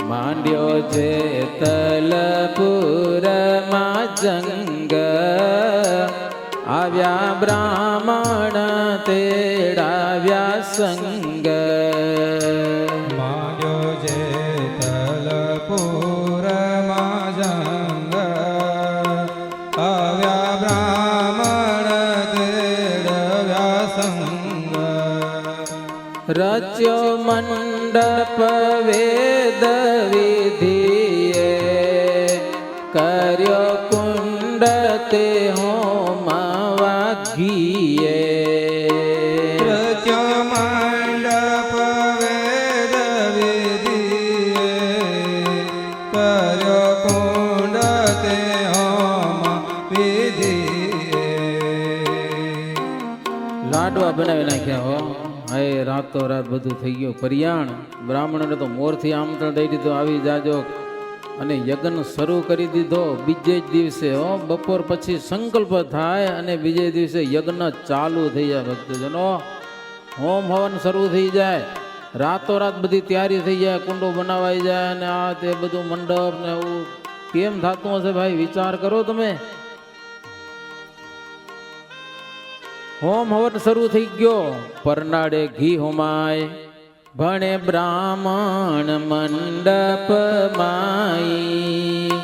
Speaker 1: માંડ્યો જેતલપુરમાં જંગ, આવ્યા બ્રાહ્મણ તેડાવ્યા સંગ.
Speaker 2: માંડ્યો જેતલપુરમાં જંગ, આવ્યા બ્રાહ્મણ તેડાવ્યા સંગ.
Speaker 1: રચ્યો મંડપ વેદ વિધિએ, કર્યો કુંડ તે હોમવા ઘીએ.
Speaker 2: રચ્યો મંડપ વેદ વિધિએ, કર્યો કુંડ તે હોમ વિધિએ.
Speaker 1: લાડવા બનાવી નાખ્યા હો. હવે રાતો રાત બધું થઈ ગયું કરિયાણ. બ્રાહ્મણને તો મોરથી આમંત્રણ દઈ દીધું આવી જાજો, અને યજ્ઞ શરૂ કરી દીધો. બીજે જ દિવસે હો બપોર પછી સંકલ્પ થાય અને બીજે દિવસે યજ્ઞ ચાલુ થઈ જાય. ભક્તજનો હોમ હવન શરૂ થઈ જાય, રાતો રાત બધી તૈયારી થઈ જાય, કુંડો બનાવાઈ જાય અને આ તે બધું મંડપ ને એવું કેમ થતું હશે ભાઈ, વિચાર કરો તમે. હોમ હવન શરૂ થઈ ગયો, પરનાડે ઘી હોમાય, ભણે બ્રાહ્મણ મંડપ માઈ,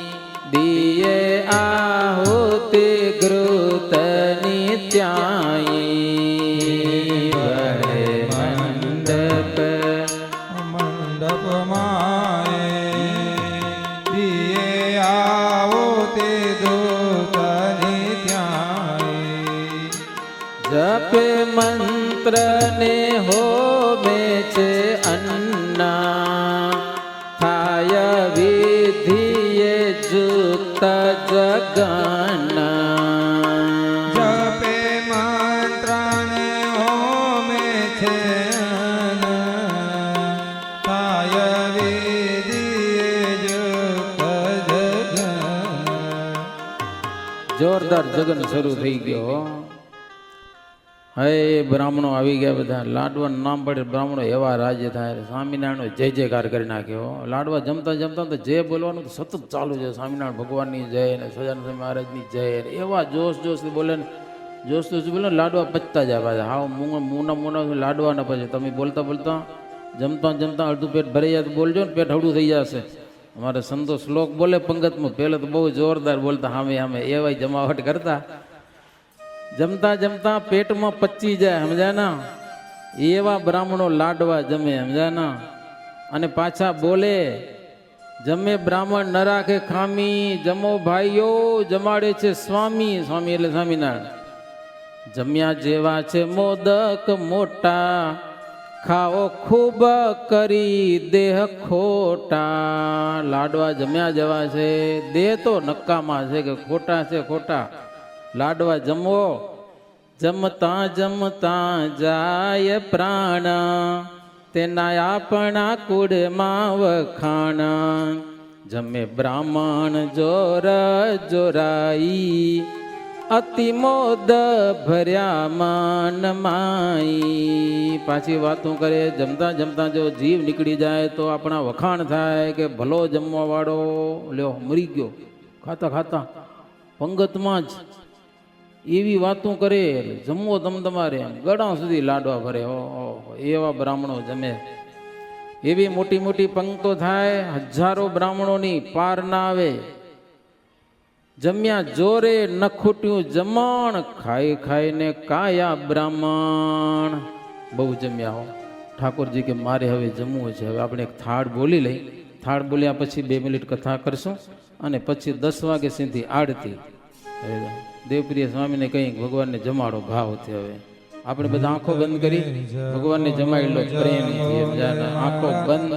Speaker 1: દિયે આહુતિ ઘૃતની ત્યાઈ. ભણે મંડપ
Speaker 2: મંડપમાં દિયે આહુતિ ઘૃતની ત્યાઈ.
Speaker 1: જપે મંત્ર ને હોમે છે અન્ના, થાય વિધિએ જુક્ત જગના.
Speaker 2: જપે મંત્રને હોમે છે અન્ના, થાય વિધિએ જુક્ત જગના.
Speaker 1: જોરદાર જગન શરૂ થઈ ગયો. હે બ્રાહ્મણો આવી ગયા બધા. લાડવાનું નામ પડે બ્રાહ્મણો એવા રાજ્ય થાય. સ્વામિનારાયણ જય જયકાર કરી નાખ્યો. લાડવા જમતા જમતા તો જય બોલવાનું તો સતત ચાલુ છે. સ્વામિનારાયણ ભગવાનની જય ને સજાનંદ સ્વામી મહારાજની જય ને એવા જોશ જોશથી બોલે ને જોશ જોશથી બોલે લાડવા પચતા જાય પાછા. હાવ મૂના લાડવાના પછી તમે બોલતા બોલતા જમતા જમતા અડધું પેટ ભરાઈ જાય તો બોલજો ને, પેટ હળવું થઈ જશે. અમારે સંતો શ્લોક બોલે પંગતમાં, પહેલાં તો બહુ જોરદાર બોલતા, સામે સામે એવાય જમાવટ કરતા. જમતા જમતા પેટમાં પચી જાય, સમજાના એવા બ્રાહ્મણો લાડવા જમે, સમજાના. અને પાછા બોલે, જમે બ્રાહ્મણ ન રાખે ખામી, જમો ભાઈઓ જમાડે છે સ્વામી. સ્વામી એટલે સ્વામિનારાયણ. જમ્યા જેવા છે મોદક મોટા, ખાઓ ખૂબ કરી દેહ ખોટા. લાડવા જમ્યા જેવા છે, દેહ તો નક્કામાં છે કે ખોટા છે ખોટા. લાડવા જમવો, જમતા જમતા જાય પ્રાણ, તેના આપણા કુળમાં વખાણ. જમે બ્રાહ્મણ જોર જોરાઈ, અતિ મોદ ભર્યા મન માઈ. પાછી વાતું કરે, જમતા જમતા જો જીવ નીકળી જાય તો આપણા વખાણ થાય કે ભલો જમવા વાળો લ્યો મરી ગયો ખાતા ખાતા પંગતમાં જ. એવી વાતું કરે, જમવો તમારે ગળા સુધી લાડવા ભરે. એવા બ્રાહ્મણો જમે. એવી મોટી મોટી પંક્તો થાય, હજારો બ્રાહ્મણોની પાર ના આવે. જમ્યા જોરે ન ખૂટ્યું જમણ, ખાઈ ખાઈને કાયા બ્રાહ્મણ. બહુ જમ્યા હો. ઠાકોરજી કે મારે હવે જમવું છે. હવે આપણે એક થાળ બોલી લઈ. થાળ બોલ્યા પછી 2 મિનિટ કથા કરશું અને પછી 10 વાગે સીધી આરતી. દેવપ્રિય સ્વામીને કંઈ ભગવાનને જમાડો ભાવથી. હવે આપણે બધા આંખો બંધ કરી ભગવાનને જમાડી લો પ્રેમથી. આંખો બંધ.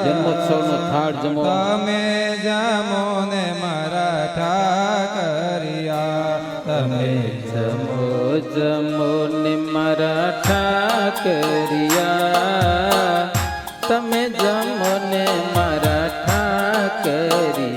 Speaker 1: જન્મોત્સવનો થાળ જમો.
Speaker 2: તમે જમો ને મારા ઠાકરિયા, તમે
Speaker 1: જમો જમો ને મારા ઠાકરિયા, તમે જમો ને મારા ઠાકરિયા.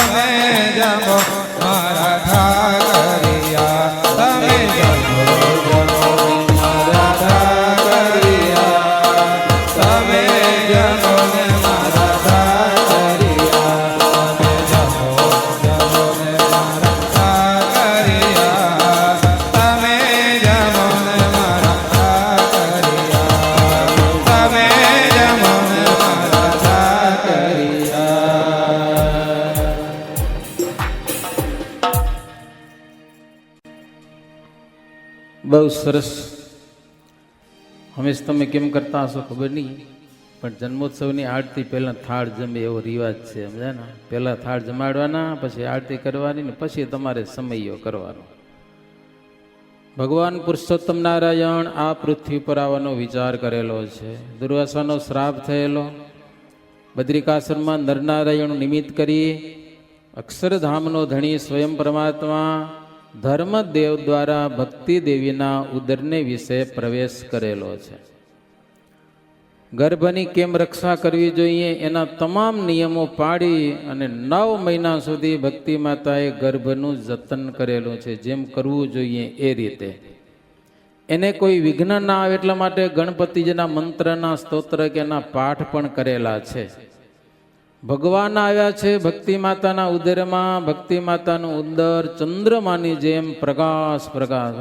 Speaker 2: તમે જમો મારા ઠાકરિયા તમે જમો જમો મારા ઠાકરિયા તમે જમો ને મારા ઠાકરિયા તમે જમો જમો ને મારા ઠાકરિયા તમે જમો ને મારા ઠાકરિયા તમે જમો ને મારા ઠાકરિયા.
Speaker 1: બહુ સરસ. હંમેશા તમે કેમ કરતા હશો ખબર નહીં, પણ જન્મોત્સવની આરતી પહેલાં થાળ જમે એવો રિવાજ છે, સમજ્યા ને? પહેલાં થાળ જમાડવાના, પછી આરતી કરવાની ને પછી તમારે સમયો કરવાનો. ભગવાન પુરુષોત્તમ નારાયણ આ પૃથ્વી પર આવવાનો વિચાર કરેલો છે. દુર્વાસાનો શ્રાપ થયેલો, બદ્રિકાશ્રમમાં નરનારાયણ નિમિત્ત કરી અક્ષરધામનો ધણી સ્વયં પરમાત્મા ધર્મદેવ દ્વારા ભક્તિ દેવીના ઉદરને વિશે પ્રવેશ કરેલો છે. ગર્ભની કેમ રક્ષા કરવી જોઈએ એના તમામ નિયમો પાડી અને 9 મહિના સુધી ભક્તિ માતાએ ગર્ભનું જતન કરેલું છે, જેમ કરવું જોઈએ એ રીતે. એને કોઈ વિઘ્ન ના આવે એટલા માટે ગણપતિજીના મંત્રના સ્તોત્ર કે એના પાઠ પણ કરેલા છે. ભગવાન આવ્યા છે ભક્તિ માતાના ઉદરમાં. ભક્તિ માતાનું ઉદર ચંદ્રમાની જેમ પ્રકાશ પ્રકાશ,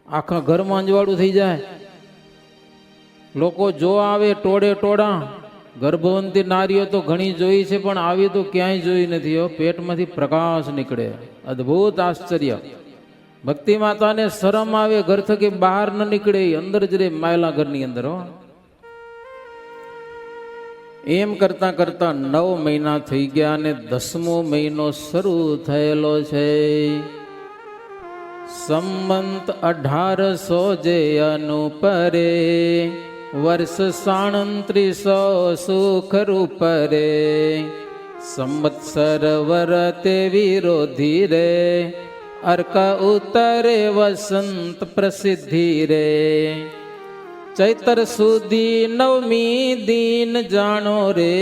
Speaker 1: આખા ઘરમાં અંજવાળું થઈ જાય. લોકો જોવા આવે ટોળે ટોળા. ગર્ભવંતી નારીઓ તો ઘણી જોઈ છે, પણ આવી તો ક્યાંય જોઈ નથી. પેટમાંથી પ્રકાશ નીકળે, અદ્ભુત આશ્ચર્ય. ભક્તિ માતાને શરમ આવે, ઘર થકી બહાર ન નીકળે, અંદર જ રે માયલા ઘરની અંદર. એમ કરતા કરતા 9 મહિના થઈ ગયા અને 10મો મહિનો શરૂ થયેલો છે. સંમંત 1800 જે અનુપરે, વર્ષ 3700 સુખ રૂપરે, સંવત્સર વરતે વિરોધી રે, અર્ક ઉતરે વસંત પ્રસિદ્ધિ રે, ચૈતર સુધી 9મી દિન જાણો રે,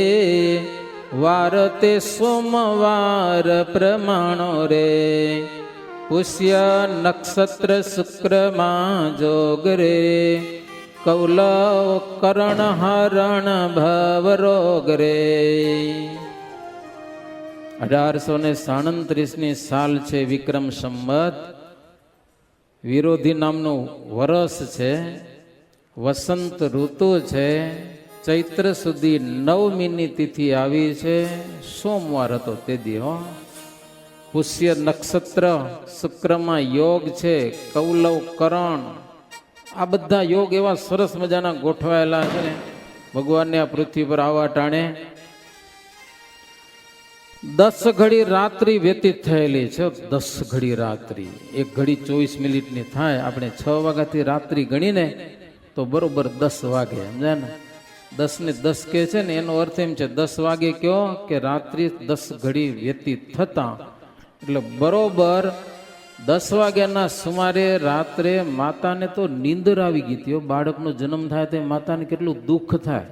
Speaker 1: વાર તે સોમવાર પ્રમાણો રે, પુષ્ય નક્ષત્ર શુક્રમાં જોગ રે, કૌલવ કરણ હરણ ભવ રોગ રે. 1837ની સાલ છે, વિક્રમ સંવત. વિરોધી નામનું વરસ છે, વસંત ઋતુ છે. ચૈત્ર સુધી 9મીની તિથિ આવી છે, સોમવાર હતો તે દી. પુષ્ય નક્ષત્ર, શુક્રમાં યોગ છે, કૌલવ કરણ, આ બધા યોગ એવા સરસ મજાના ગોઠવાયેલા છે ને ભગવાનને આ પૃથ્વી પર આવવા ટાણે. 10 ઘડી રાત્રિ વ્યતીત થયેલી છે. 10 ઘડી રાત્રિ, 1 ઘડી 24 મિનિટની થાય. આપણે 6 વાગ્યાથી રાત્રિ ગણીને તો બરોબર 10 વાગે, સમજ્યા ને? 10 ને 10 કે છે ને, એનો અર્થ એમ છે 10 વાગે કયો કે રાત્રિ 10 ઘડી વ્યતીત થતા, એટલે બરોબર 10 વાગ્યાના સુમારે રાત્રે માતાને તો નીંદર આવી ગઈ હતી. બાળકનો જન્મ થાય તો માતાને કેટલું દુઃખ થાય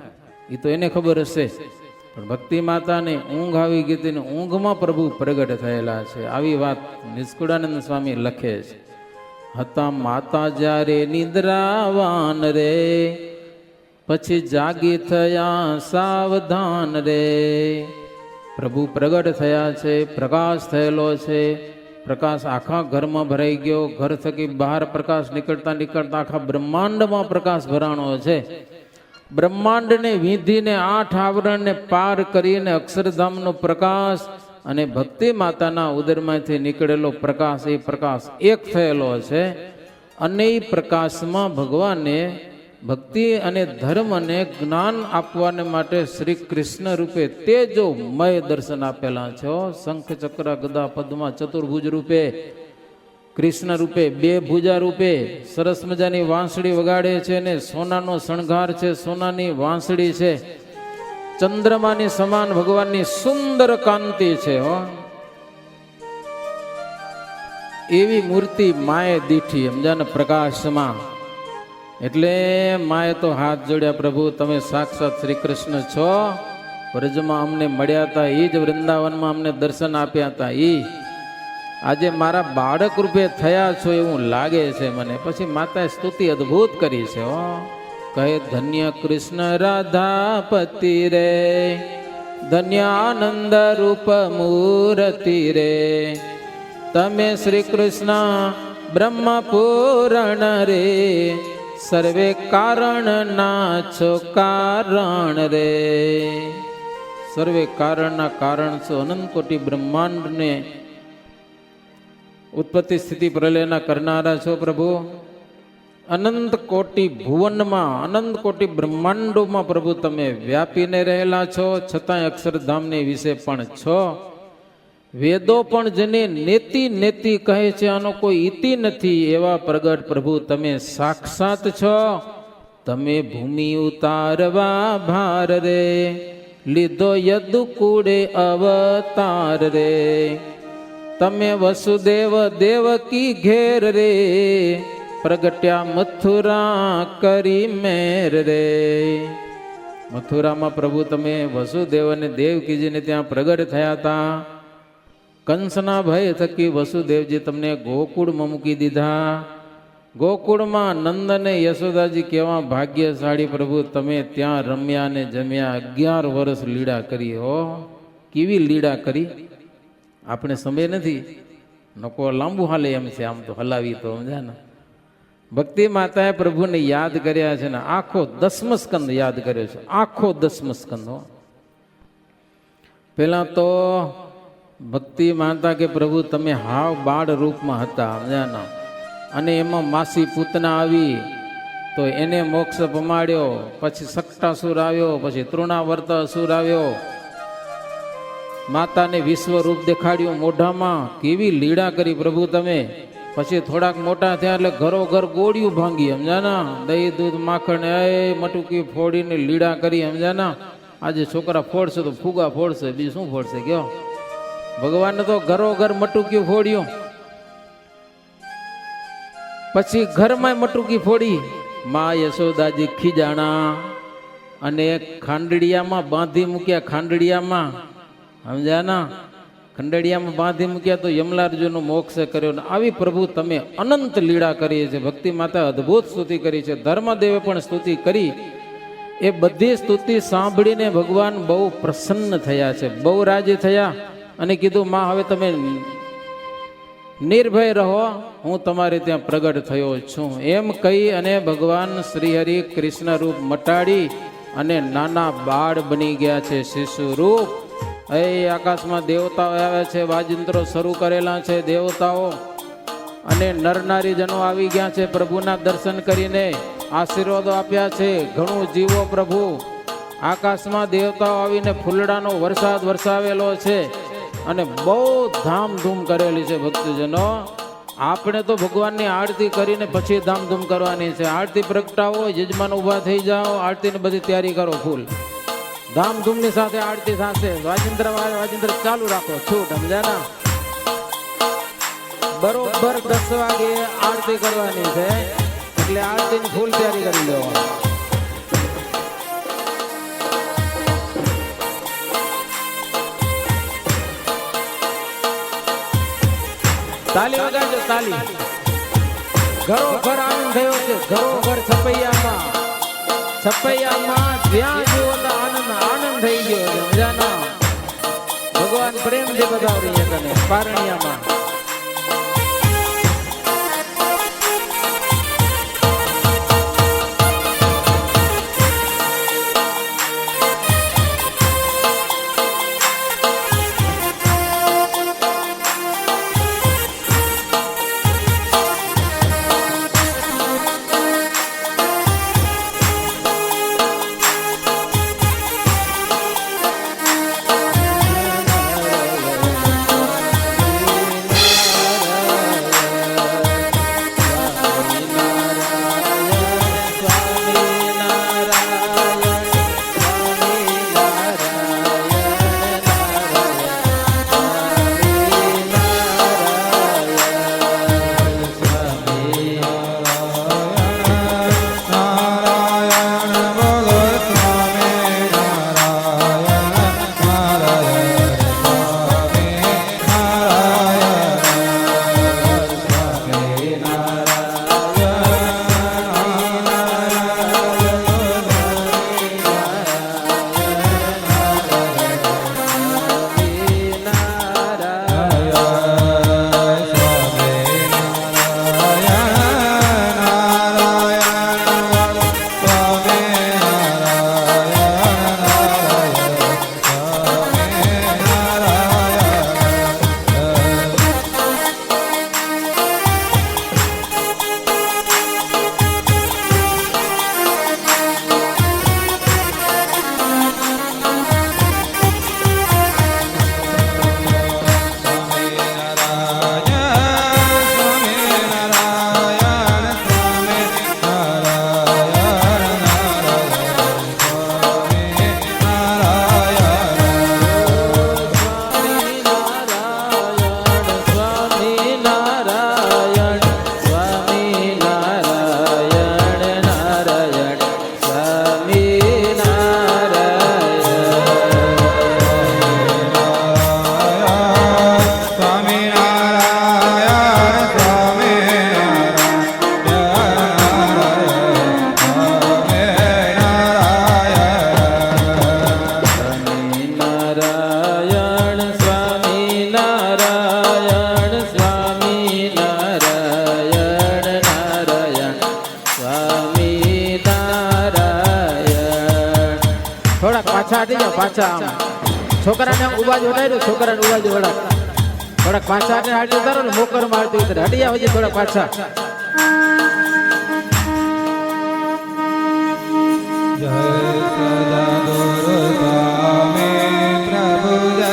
Speaker 1: એ તો એને ખબર હશે, પણ ભક્તિ માતાને ઊંઘ આવી ગઈ હતી ને ઊંઘમાં પ્રભુ પ્રગટ થયેલા છે. આવી વાત નિષ્કુળાનંદ સ્વામી લખે છે. હતા માતા જ્યારે નિંદ્રાવાન રે, પછી જાગી થયા સાવધાન રે. પ્રભુ પ્રગટ થયા છે, પ્રકાશ થયેલો છે. પ્રકાશ આખા ઘરમાં ભરાઈ ગયો. ઘર થકી બહાર પ્રકાશ નીકળતા નીકળતા આખા બ્રહ્માંડમાં પ્રકાશ ભરાણો છે. બ્રહ્માંડને વીંધીને 8 આવરણને પાર કરીને અક્ષરધામનો પ્રકાશ અને ભક્તિ માતાના ઉદરમાંથી નીકળેલો પ્રકાશ, એ પ્રકાશ એક થયેલો છે. અને એ પ્રકાશમાં ભગવાને ભક્તિ અને ધર્મ અને જ્ઞાન આપવાને માટે શ્રી કૃષ્ણ રૂપે તેજોમય દર્શન આપેલા છે. શંખ ચક્ર ગદા પદ્મા ચતુર્ભુજ રૂપે, કૃષ્ણ રૂપે, 2 ભુજા રૂપે સરસ મજાની વાંસળી વગાડે છે ને સોનાનો શણગાર છે, સોનાની વાંસળી છે. ચંદ્રમાની સમાન ભગવાનની સુંદર કાંતિ છે. એવી મૂર્તિ માએ દીઠી, સમજાને, પ્રકાશમાં. એટલે માએ તો હાથ જોડ્યા, પ્રભુ તમે સાક્ષાત શ્રી કૃષ્ણ છો, વ્રજમાં અમને મળ્યા હતા, એ જ વૃંદાવનમાં અમને દર્શન આપ્યા હતા, એ આજે મારા બાળક રૂપે થયા છો એવું લાગે છે મને. પછી માતાએ સ્તુતિ અદ્ભુત કરી છે. કહે ધન્ય કૃષ્ણ રાધાપતિ રે, ધન્ય આનંદ રૂપ મૂર્તિ રે, તમે શ્રી કૃષ્ણ બ્રહ્મ પૂરણ રે, સર્વે કારણ ના છો કારણ રે. સર્વે કારણના કારણ છો, અનંત કોટી બ્રહ્માંડને ઉત્પત્તિ સ્થિતિ પ્રલયના કરનારા છો પ્રભુ. અનંત કોટી ભુવનમાં, અનંત કોટી બ્રહ્માંડોમાં પ્રભુ તમે વ્યાપીને રહેલા છો, છતાંય અક્ષરધામની વિશે પણ છો. વેદો પણ જેને નેતિ નેતિ કહે છે, આનો કોઈ ઇતિ નથી, એવા પ્રગટ પ્રભુ તમે સાક્ષાત છો. તમે ભૂમિ ઉતારવા ભાર રે, લીધો યદુકુળે અવતાર રે, તમે વસુદેવ દેવકી ઘેર રે, પ્રગટ્યા મથુરા કરી મેર રે. મથુરામાં પ્રભુ તમે વસુદેવ અને દેવકીજીને ત્યાં પ્રગટ થયા હતા. કંસના ભય થકી વસુદેવજી તમને ગોકુળમાં મૂકી દીધા. ગોકુળમાં નંદ અને યશોદાજી કેવા ભાગ્યશાળી પ્રભુ, તમે ત્યાં રમ્યા ને જમ્યા. 11 વર્ષ લીડા કરી. કેવી લીડા કરી, આપણે સમય નથી, નકો લાંબુ હાલે એમ છે, આમ તો હલાવી તો સમજ્યા ને. ભક્તિ માતાએ પ્રભુને યાદ કર્યા છે ને આખો 10મો સ્કંદ યાદ કર્યો છે, આખો 10મો સ્કંદ. પેલા તો ભક્તિ માનતા કે પ્રભુ તમે હાવ બાળ રૂપમાં હતા, સમજ્યા ને, અને એમાં માસી પૂતના આવી તો એને મોક્ષ પમાડ્યો. પછી સક્ટાસુર આવ્યો, પછી તૃણાવર્ત અસુર આવ્યો, માતાને વિશ્વ રૂપ દેખાડ્યું મોઢામાં. કેવી લીડા કરી પ્રભુ તમે. પછી થોડાક મોટા થયા એટલે ઘરો ઘર ગોળિયું ભાંગી, સમજાના, દહીં દૂધ માખણ એ મટુકી ફોડીને લીડા કરી, સમજાના. આજે છોકરા ફોડશે તો ફુગા ફોડશે, બીજું શું ફોડશે કયો. ભગવાનને તો ઘરો ઘર મટુકી ફોડ્યું. પછી ઘરમાં મટુકી ફોડી. મા યશોદાજી ખીજાણા અને ખાંડડિયામાં બાંધી મૂક્યા. ખાંડડિયામાં સમજ્યા, ખંડડિયામાં બાંધી મૂક્યા તો યમલાર્જુનનો મોક્ષ કર્યો. આવી પ્રભુ તમે અનંત લીળા કરી છે. ભક્તિ માતા અદ્ભુત સ્તુતિ કરી છે, ધર્મદેવે પણ સ્તુતિ કરી. એ બધી સ્તુતિ સાંભળીને ભગવાન બહુ પ્રસન્ન થયા છે, બહુ રાજી થયા અને કીધું માં હવે તમે નિર્ભય રહો, હું તમારે ત્યાં પ્રગટ થયો છું. એમ કહી અને ભગવાન શ્રી હરિ કૃષ્ણ રૂપ મટાડી અને નાના બાળ બની ગયા છે, શિશુ રૂપ. એ આકાશમાં દેવતાઓ આવે છે, વાજિંત્રો શરૂ કરેલા છે દેવતાઓ, અને નરનારીજનો આવી ગયા છે પ્રભુના દર્શન કરીને આશીર્વાદો આપ્યા છે. ઘણું જીવો પ્રભુ. આકાશમાં દેવતાઓ આવીને ફૂલડાનો વરસાદ વરસાવેલો છે અને બહુ ધામધૂમ કરેલી છે ભક્તજનો. આપણે તો ભગવાનની આરતી કરીને પછી ધામધૂમ કરવાની છે. આરતી પ્રગટાવો, યજમાન ઊભા થઈ જાઓ, આરતીની બધી તૈયારી કરો ફૂલ. ધામધૂમની સાથે આરતી થશે. વાજિંદ્ર ચાલુ રાખો, છૂટ, સમજાના. બરોબર 10 વાગે આરતી કરવાની છે, એટલે આરતીની ફૂલ તૈયારી કરી લો. તાલી વગાડજો, તાલી. ઘરો ઘર આનંદ થયો છે, ઘરો ઘર છપૈયામાં જ્યાં જુઓ તો આનંદ આનંદ થઈ ગયો છે, મજાના. ભગવાન પ્રેમથી બતાવી તને પારણિયામાં. પાછા આમ છોકરાને ઉભા જ ઉડાડ્યું, છોકરાને ઉભા જ ઉડાડ થોડાક પાછા આગળ હાડી ઉતારો ને મોકર મારતી ઉતરે હટિયા પછી થોડા પાછા
Speaker 2: જય સદગુરુ સ્વામી પ્રભુ જય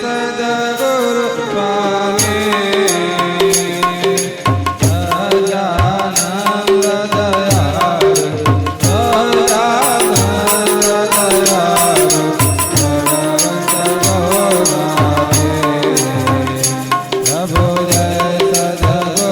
Speaker 2: સદગુરુ સ્વામી સજાનંદ દયાળુ સજાનંદ દયાળુ ભગવંત ગોરામે પ્રભુ જય સદગુરુ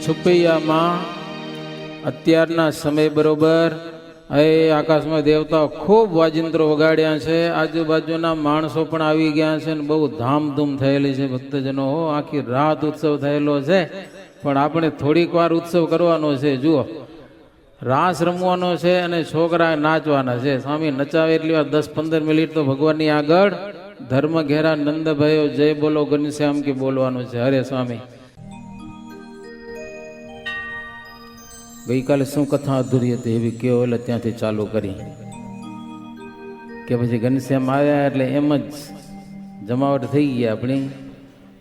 Speaker 1: છુપૈયામાં અત્યારના સમય બરોબર એ આકાશમાં દેવતાઓ ખૂબ વાજિંત્રો વગાડ્યા છે, આજુબાજુના માણસો પણ આવી ગયા છે ને બહુ ધામધૂમ થયેલી છે ભક્તજનો. આખી રાત ઉત્સવ થયેલો છે, પણ આપણે થોડીક વાર ઉત્સવ કરવાનો છે. જુઓ, રાસ રમવાનો છે અને છોકરા નાચવાના છે. સ્વામી નચાવે એટલી વાર 10-15 મિનિટ તો ભગવાનની આગળ ધર્મ ઘેરા નંદભાઈઓ જય બોલો ઘનશ્યામ કે બોલવાનું છે. હરે સ્વામી. ગઈકાલે શું કથા અધૂરી હતી એવી કેવો, એટલે ત્યાંથી ચાલુ કરી કે પછી ઘનશ્યામ આવ્યા એટલે એમ જ જમાવટ થઈ ગઈ આપણી.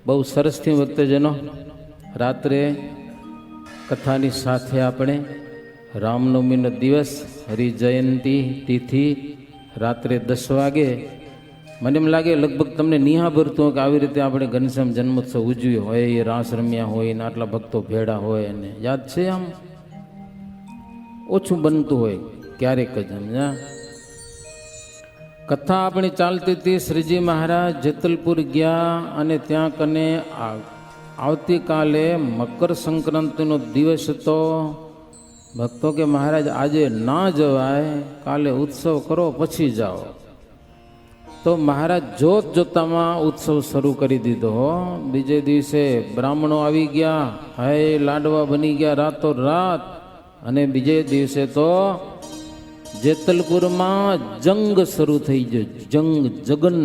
Speaker 1: બહુ સરસ થયું ભક્તજનો. રાત્રે કથાની સાથે આપણે રામનવમીનો દિવસ, હરિજયંતી તિથિ, રાત્રે 10 વાગે મને એમ લાગે લગભગ તમને નિહાભરતું હોય કે આવી રીતે આપણે ઘનશ્યામ જન્મોત્સવ ઉજવ્યો હોય, એ રાસ રમ્યા હોય ને આટલા ભક્તો ભેડા હોય. અને યાદ છે, આમ ઓછું બનતું હોય ક્યારેક જ. સમજ્યા? કથા આપણી ચાલતી હતી. શ્રીજી મહારાજ જેતલપુર ગયા અને ત્યાં કને આવતીકાલે મકર સંક્રાંતિનો દિવસ હતો. ભક્તો કે મહારાજ આજે ના જવાય, કાલે ઉત્સવ કરો પછી જાઓ. તો મહારાજ જોત જોતામાં ઉત્સવ શરૂ કરી દીધો. બીજે દિવસે બ્રાહ્મણો આવી ગયા, હાય લાડવા બની ગયા રાતો રાત. અને બીજે દિવસે તો જેતલપુરમાં જંગ શરૂ થઈ ગયો. જગન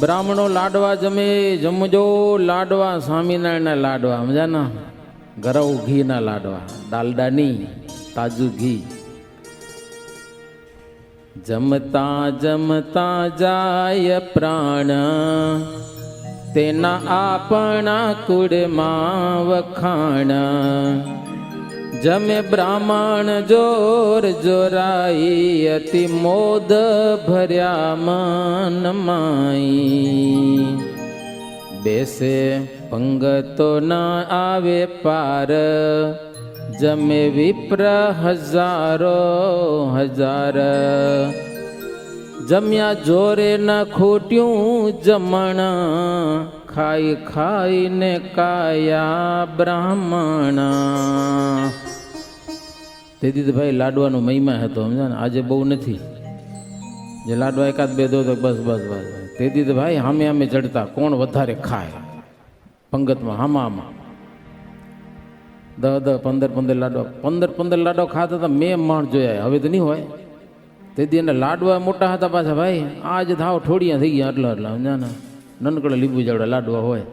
Speaker 1: બ્રાહ્મણો લાડવા જમજો. લાડવા સ્વામિનારાયણના લાડવા, સમજાના? ગરવ ઘીના લાડવા, ડાલડા નહીં, તાજું ઘી. જમતા જમતા જાય પ્રાણ, તેના આપણા કુળમાં વખાણ. જમે બ્રાહ્મણ જોર જોરાઈ, અતિ મોદ ભર્યા મન માઈ. બેસે પંગતો ના આવે પાર, જમે વિપ્ર હજારો હજાર. જમ્યા જોરે ન ખોટ્યું જમણ, ખાઈ ખાઈને કાયા બ્રાહ્મણ. તેથી તો ભાઈ લાડવાનો મહિમા હતો, સમજા ને? આજે બહુ નથી. જે લાડવા એકાદ બે દો તો બસ બસ બસ. તેથી તો ભાઈ હામે હામે ચડતા, કોણ વધારે ખાય પંગતમાં. હામાં 10 15 લાડવા, 15 લાડવા ખાતા હતા. મેં માણ જોયા, હવે તો નહીં હોય. તેથી એને લાડવા મોટા હતા પાછા ભાઈ. આજ થાવ ઠોડિયા થઈ ગયા આટલા સમજા ને? નનકડે લીંબુ જાવડા લાડવા હોય,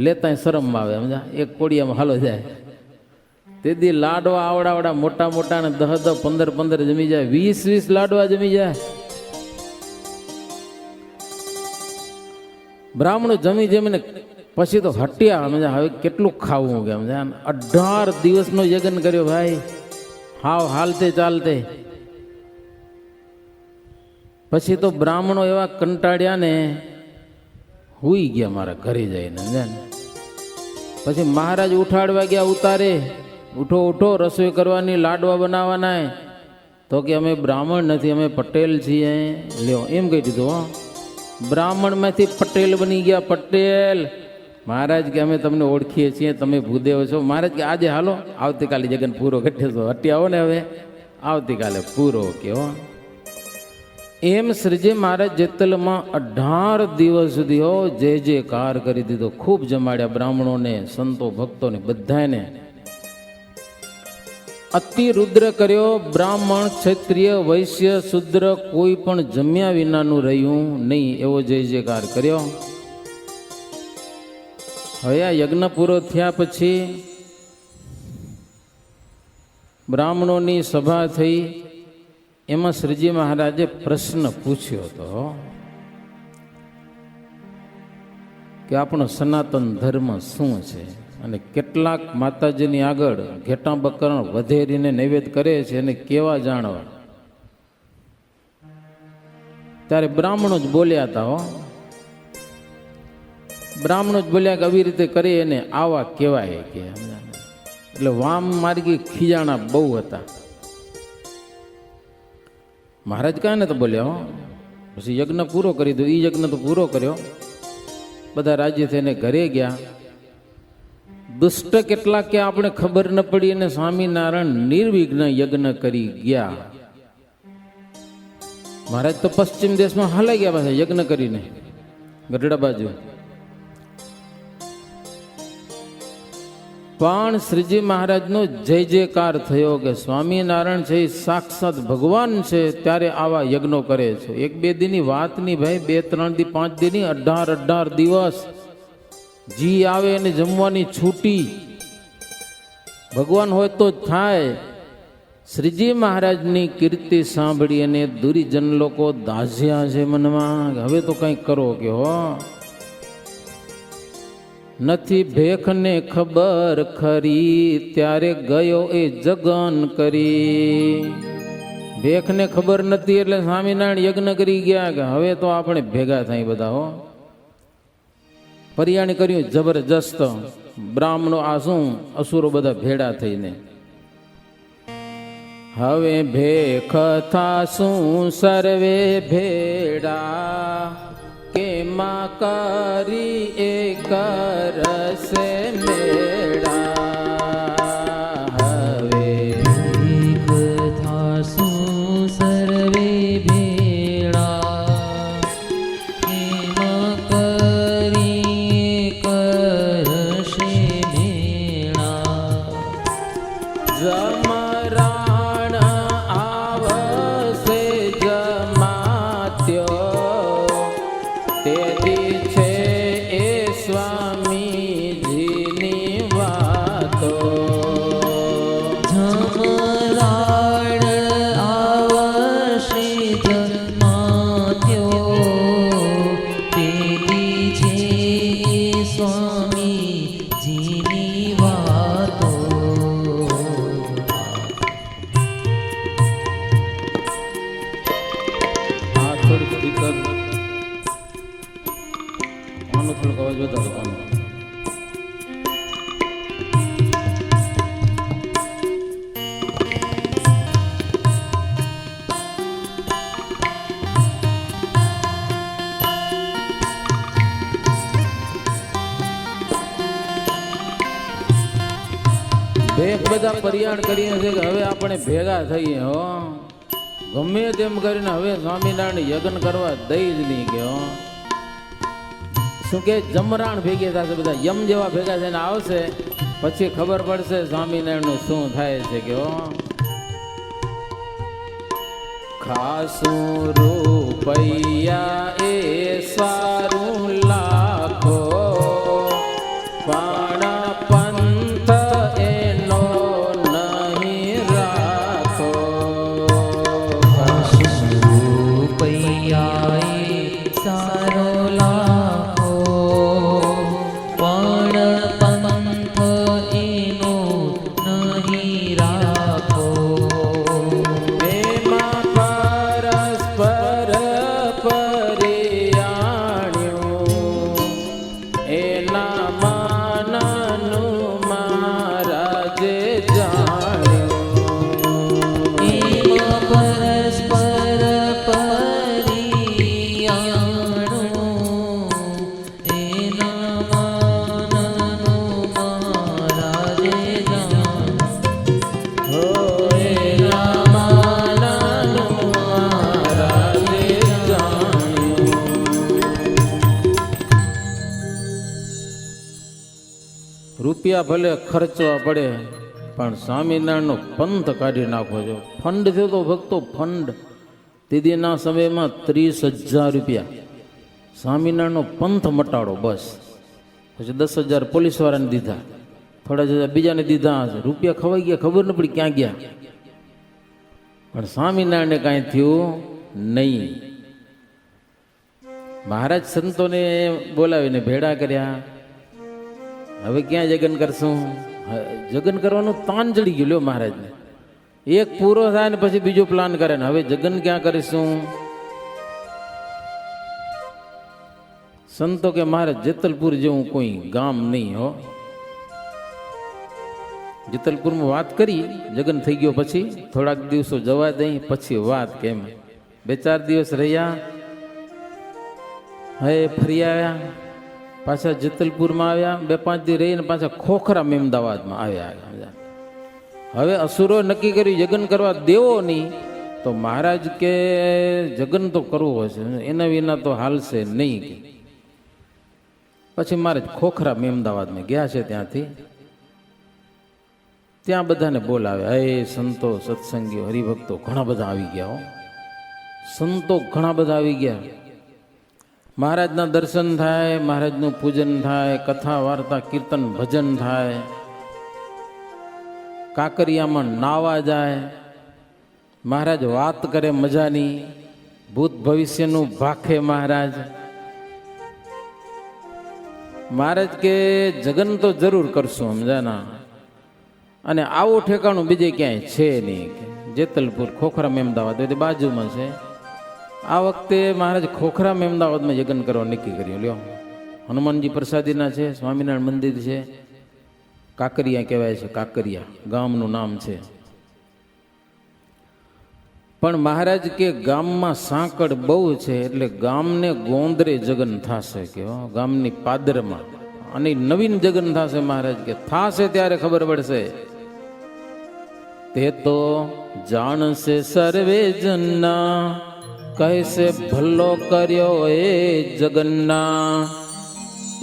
Speaker 1: લેતા શરમમાં આવે, સમજા? એક કોડિયામાં હાલો જાય. તેથી લાડવા આવડા મોટા મોટા ને 10 15 જમી જાય, 20 લાડવા જમી જાય. બ્રાહ્મણો જમી જમીને પછી તો હટ્યા, સમજા? હવે કેટલું ખાવું કે, સમજા? 18 દિવસનો યજ્ઞ કર્યો ભાઈ, હાવ હાલતે ચાલતે. પછી તો બ્રાહ્મણો એવા કંટાળ્યા ને હુઈ ગયા મારા ઘરે જઈને, સમજા ને? પછી મહારાજ ઉઠાડવા ગયા ઉતારે, ઉઠો ઉઠો, રસોઈ કરવાની, લાડવા બનાવવાના. તો કે અમે બ્રાહ્મણ નથી, અમે પટેલ છીએ. લ્યો, એમ કહી દીધું. બ્રાહ્મણમાંથી પટેલ બની ગયા, પટેલ. મહારાજ કે અમે તમને ઓળખીએ છીએ, તમે ભૂદેવ છો. મહારાજ કે આજે હાલો, આવતીકાલે જગન પૂરો કઠેશો. હટી આવો ને હવે, આવતીકાલે પૂરો કયો. એમ શ્રીજી મહારાજ જેતલમાં 18 દિવસ સુધી જે જે કાર કરી દીધો. ખૂબ જમાડ્યા બ્રાહ્મણોને, સંતો ભક્તોને, બધાને. અતિ રુદ્ર કર્યો. બ્રાહ્મણ ક્ષત્રિય વૈશ્ય શુદ્ર કોઈ પણ જમ્યા વિનાનું રહ્યું નહીં, એવો જય જયકાર કર્યો. હવે આ યજ્ઞ પૂરો થયા પછી બ્રાહ્મણોની સભા થઈ. એમાં શ્રીજી મહારાજે પ્રશ્ન પૂછ્યો હતો કે આપણો સનાતન ધર્મ શું છે, અને કેટલાક માતાજીની આગળ ઘેટા બકરણ વધેરીને નૈવેદ્ય કરે છે અને કેવા જાણવા. ત્યારે બ્રાહ્મણો જ બોલ્યા હતા. બ્રાહ્મણો જ બોલ્યા કે આવી રીતે કરી એને આવા કહેવાય કે. એટલે વામ માર્ગી ખીજાણા બહુ હતા. મહારાજ કાંઈ ને તો બોલ્યા. પછી યજ્ઞ પૂરો કરી દો. એ યજ્ઞ તો પૂરો કર્યો. બધા રાજ્ય થઈને ઘરે ગયા. દુષ્ટ કેટલાક કે આપણે ખબર ન પડી અને સ્વામિનારાયણ નિર્વિઘ્ન યજ્ઞ કરી ગયા. મહારાજ તો પશ્ચિમ દેશમાં હાલાઈ ગયા પાછા યજ્ઞ કરીને, ગઢડા બાજુ. પણ શ્રીજી મહારાજનો જય જયકાર થયો કે સ્વામિનારાયણ છે એ સાક્ષાત ભગવાન છે, ત્યારે આવા યજ્ઞો કરે છે. 1-2 દિનની વાત નહીં ભાઈ, 2-3 દી 5 દિનની 18 દિવસ જી આવે અને જમવાની છૂટી. ભગવાન હોય તો જ થાય. શ્રીજી મહારાજની કીર્તિ સાંભળી અને દુરીજન લોકો દાઝ્યા છે મનમાં. હવે તો કંઈક કરો કે હો. નથી ભેખને ખબર ખરી, ત્યારે ગયો એ જગન કરી. ભેખને ખબર નથી એટલે સ્વામિનારાયણ યજ્ઞ કરી ગયા કે હવે તો આપણે ભેગા થાય બધા. હો, પર્યાણી કર્યું જબરજસ્ત. બ્રાહ્મણો આ શું અસુરો બધા ભેડા થઈને હવે ભેખ થાશું સર્વે ભેડા કેમાં કરી એક રસે મેળા હવે
Speaker 2: થાસું સર્વે ભેળા એમાં કરી કરશે મેળા
Speaker 1: જમરાણ આવશે જમાત્યો તેથી છે એ સ્વામીજીની વાતો
Speaker 2: જમરાણ આવશે જમાત્યો તેદી છે સ્વામીજીની વાતો
Speaker 1: આ થોડુંક દીકર આનું થોડુંક અવાજ વધારો આનો. ભેગ બધા પરિયાણ કરીએ છે કે હવે આપણે ભેગા થઈએ હો ગમે તેમ કરીને હવે સ્વામિનારાયણ યજ્ઞ કરવા દઈ જ નહીં કે હો શું કે જમરાણ ભેગી થશે બધા યમ જેવા ભેગા થઈને આવશે પછી ખબર પડશે સ્વામિનારાયણનું શું થાય છે કે હો ખાસું રૂપૈયા એ સારું લાખો પણ પંથ એનો નહીં રાખો
Speaker 2: રૂપૈયાએ સારો લાખો પણ પંથ એનો નહીં રાખો
Speaker 1: એમાં પરસ્પર પરિયાણ્યું એના માનનું મહારાજે જાણ્યું
Speaker 2: એમાં પરસ્પર પરિયાણું એના માનનું મહારાજે જાણ્યું
Speaker 1: હો એના માનનું મહારાજે જાણ્યું રૂપિયા ભલે ખર્ચવા પડે પણ સ્વામિનારાયણનો પંથ કાઢી નાખો છો ફંડ થયો તો ભક્તો ફંડ દીદીના સમયમાં 30,000 રૂપિયા સ્વામિનારાયણનો પંથ મટાડો બસ પછી 10,000 પોલીસવાળાને દીધા થોડા જરા બીજાને દીધા હશે રૂપિયા ખવાઈ ગયા ખબર ન પડી ક્યાં ગયા પણ સ્વામિનારાયણને કાંઈ થયું નહીં મહારાજ સંતોને બોલાવીને ભેળા કર્યા હવે ક્યાં જગન કરશું જગન કરવાનું તાન ચડી ગયું લ્યો મહારાજને એક પૂરો થાય ને પછી બીજો પ્લાન કરે ને હવે જગન ક્યાં કરીશું સંતો કે મહારાજ જેતલપુર જેવું કોઈ ગામ નહીં હો જેતલપુરમાં વાત કરી જગન થઈ ગયો પછી થોડાક દિવસો જવા દઈ પછી વાત કેમ 2-4 દિવસ રહ્યા હવે ફરી આવ્યા પાછા જેતલપુરમાં આવ્યા 2-5 દિવસ રહીને પાછા ખોખરા અમદાવાદમાં આવ્યા હવે અસુરો નક્કી કર્યું જગન કરવા દેવો નહીં તો મહારાજ કે જગન તો કરવો હશે એના વિના તો હાલશે નહીં કે પછી મહારાજ ખોખરા અમદાવાદમાં ગયા છે ત્યાંથી ત્યાં બધાને બોલાવે હે સંતો સત્સંગીઓ હરિભક્તો ઘણા બધા આવી ગયા હો સંતો ઘણા બધા આવી ગયા મહારાજના દર્શન થાય મહારાજનું પૂજન થાય કથા વાર્તા કીર્તન ભજન થાય કાકરિયામાં નાવા જાય મહારાજ વાત કરે મજાની ભૂત ભવિષ્યનું ભાખે મહારાજ મહારાજ કે જગન તો જરૂર કરશું સમજાના અને આવું ઠેકાણું બીજે ક્યાંય છે નહીં જેતલપુર ખોખરા અમદાવાદ બાજુમાં છે આ વખતે મહારાજ ખોખરા અમદાવાદમાં યજ્ઞ કરવા નક્કી કર્યું લ્યો હનુમાનજી પ્રસાદીના છે સ્વામિનારાયણ મંદિર છે કાકરિયા કહેવાય છે કાકરિયા ગામનું નામ છે પણ મહારાજ કે ગામમાં સાંકળ બહુ છે એટલે ગામને ગોંદરે જગન થશે કે હો, ગામની પાદરમાં અને નવીન જગન થશે. મહારાજ કે થશે ત્યારે ખબર પડશે. તે તો જાણશે સર્વે જનના, કહેશે ભલો કર્યો એ જગન્ના.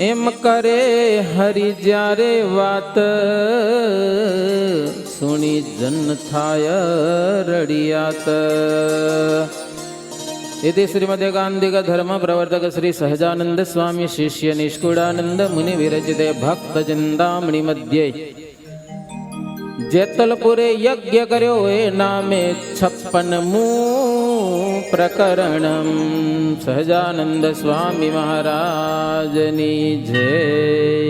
Speaker 1: એમ કરે હરિ જ્યારે વાત, સુણી જન થાય રડિયાત. इति श्रीमदेकान्तिक धर्म प्रवर्तक श्री सहजानंद स्वामी शिष्य निष्कुड़ानंद मुनि विरचिते भक्त चिंतामणि मध्ये जेतलपुरे यज्ञ कर्यो ए नामे 56मु प्रकरणम. सहजानंद स्वामी महाराजनी जय.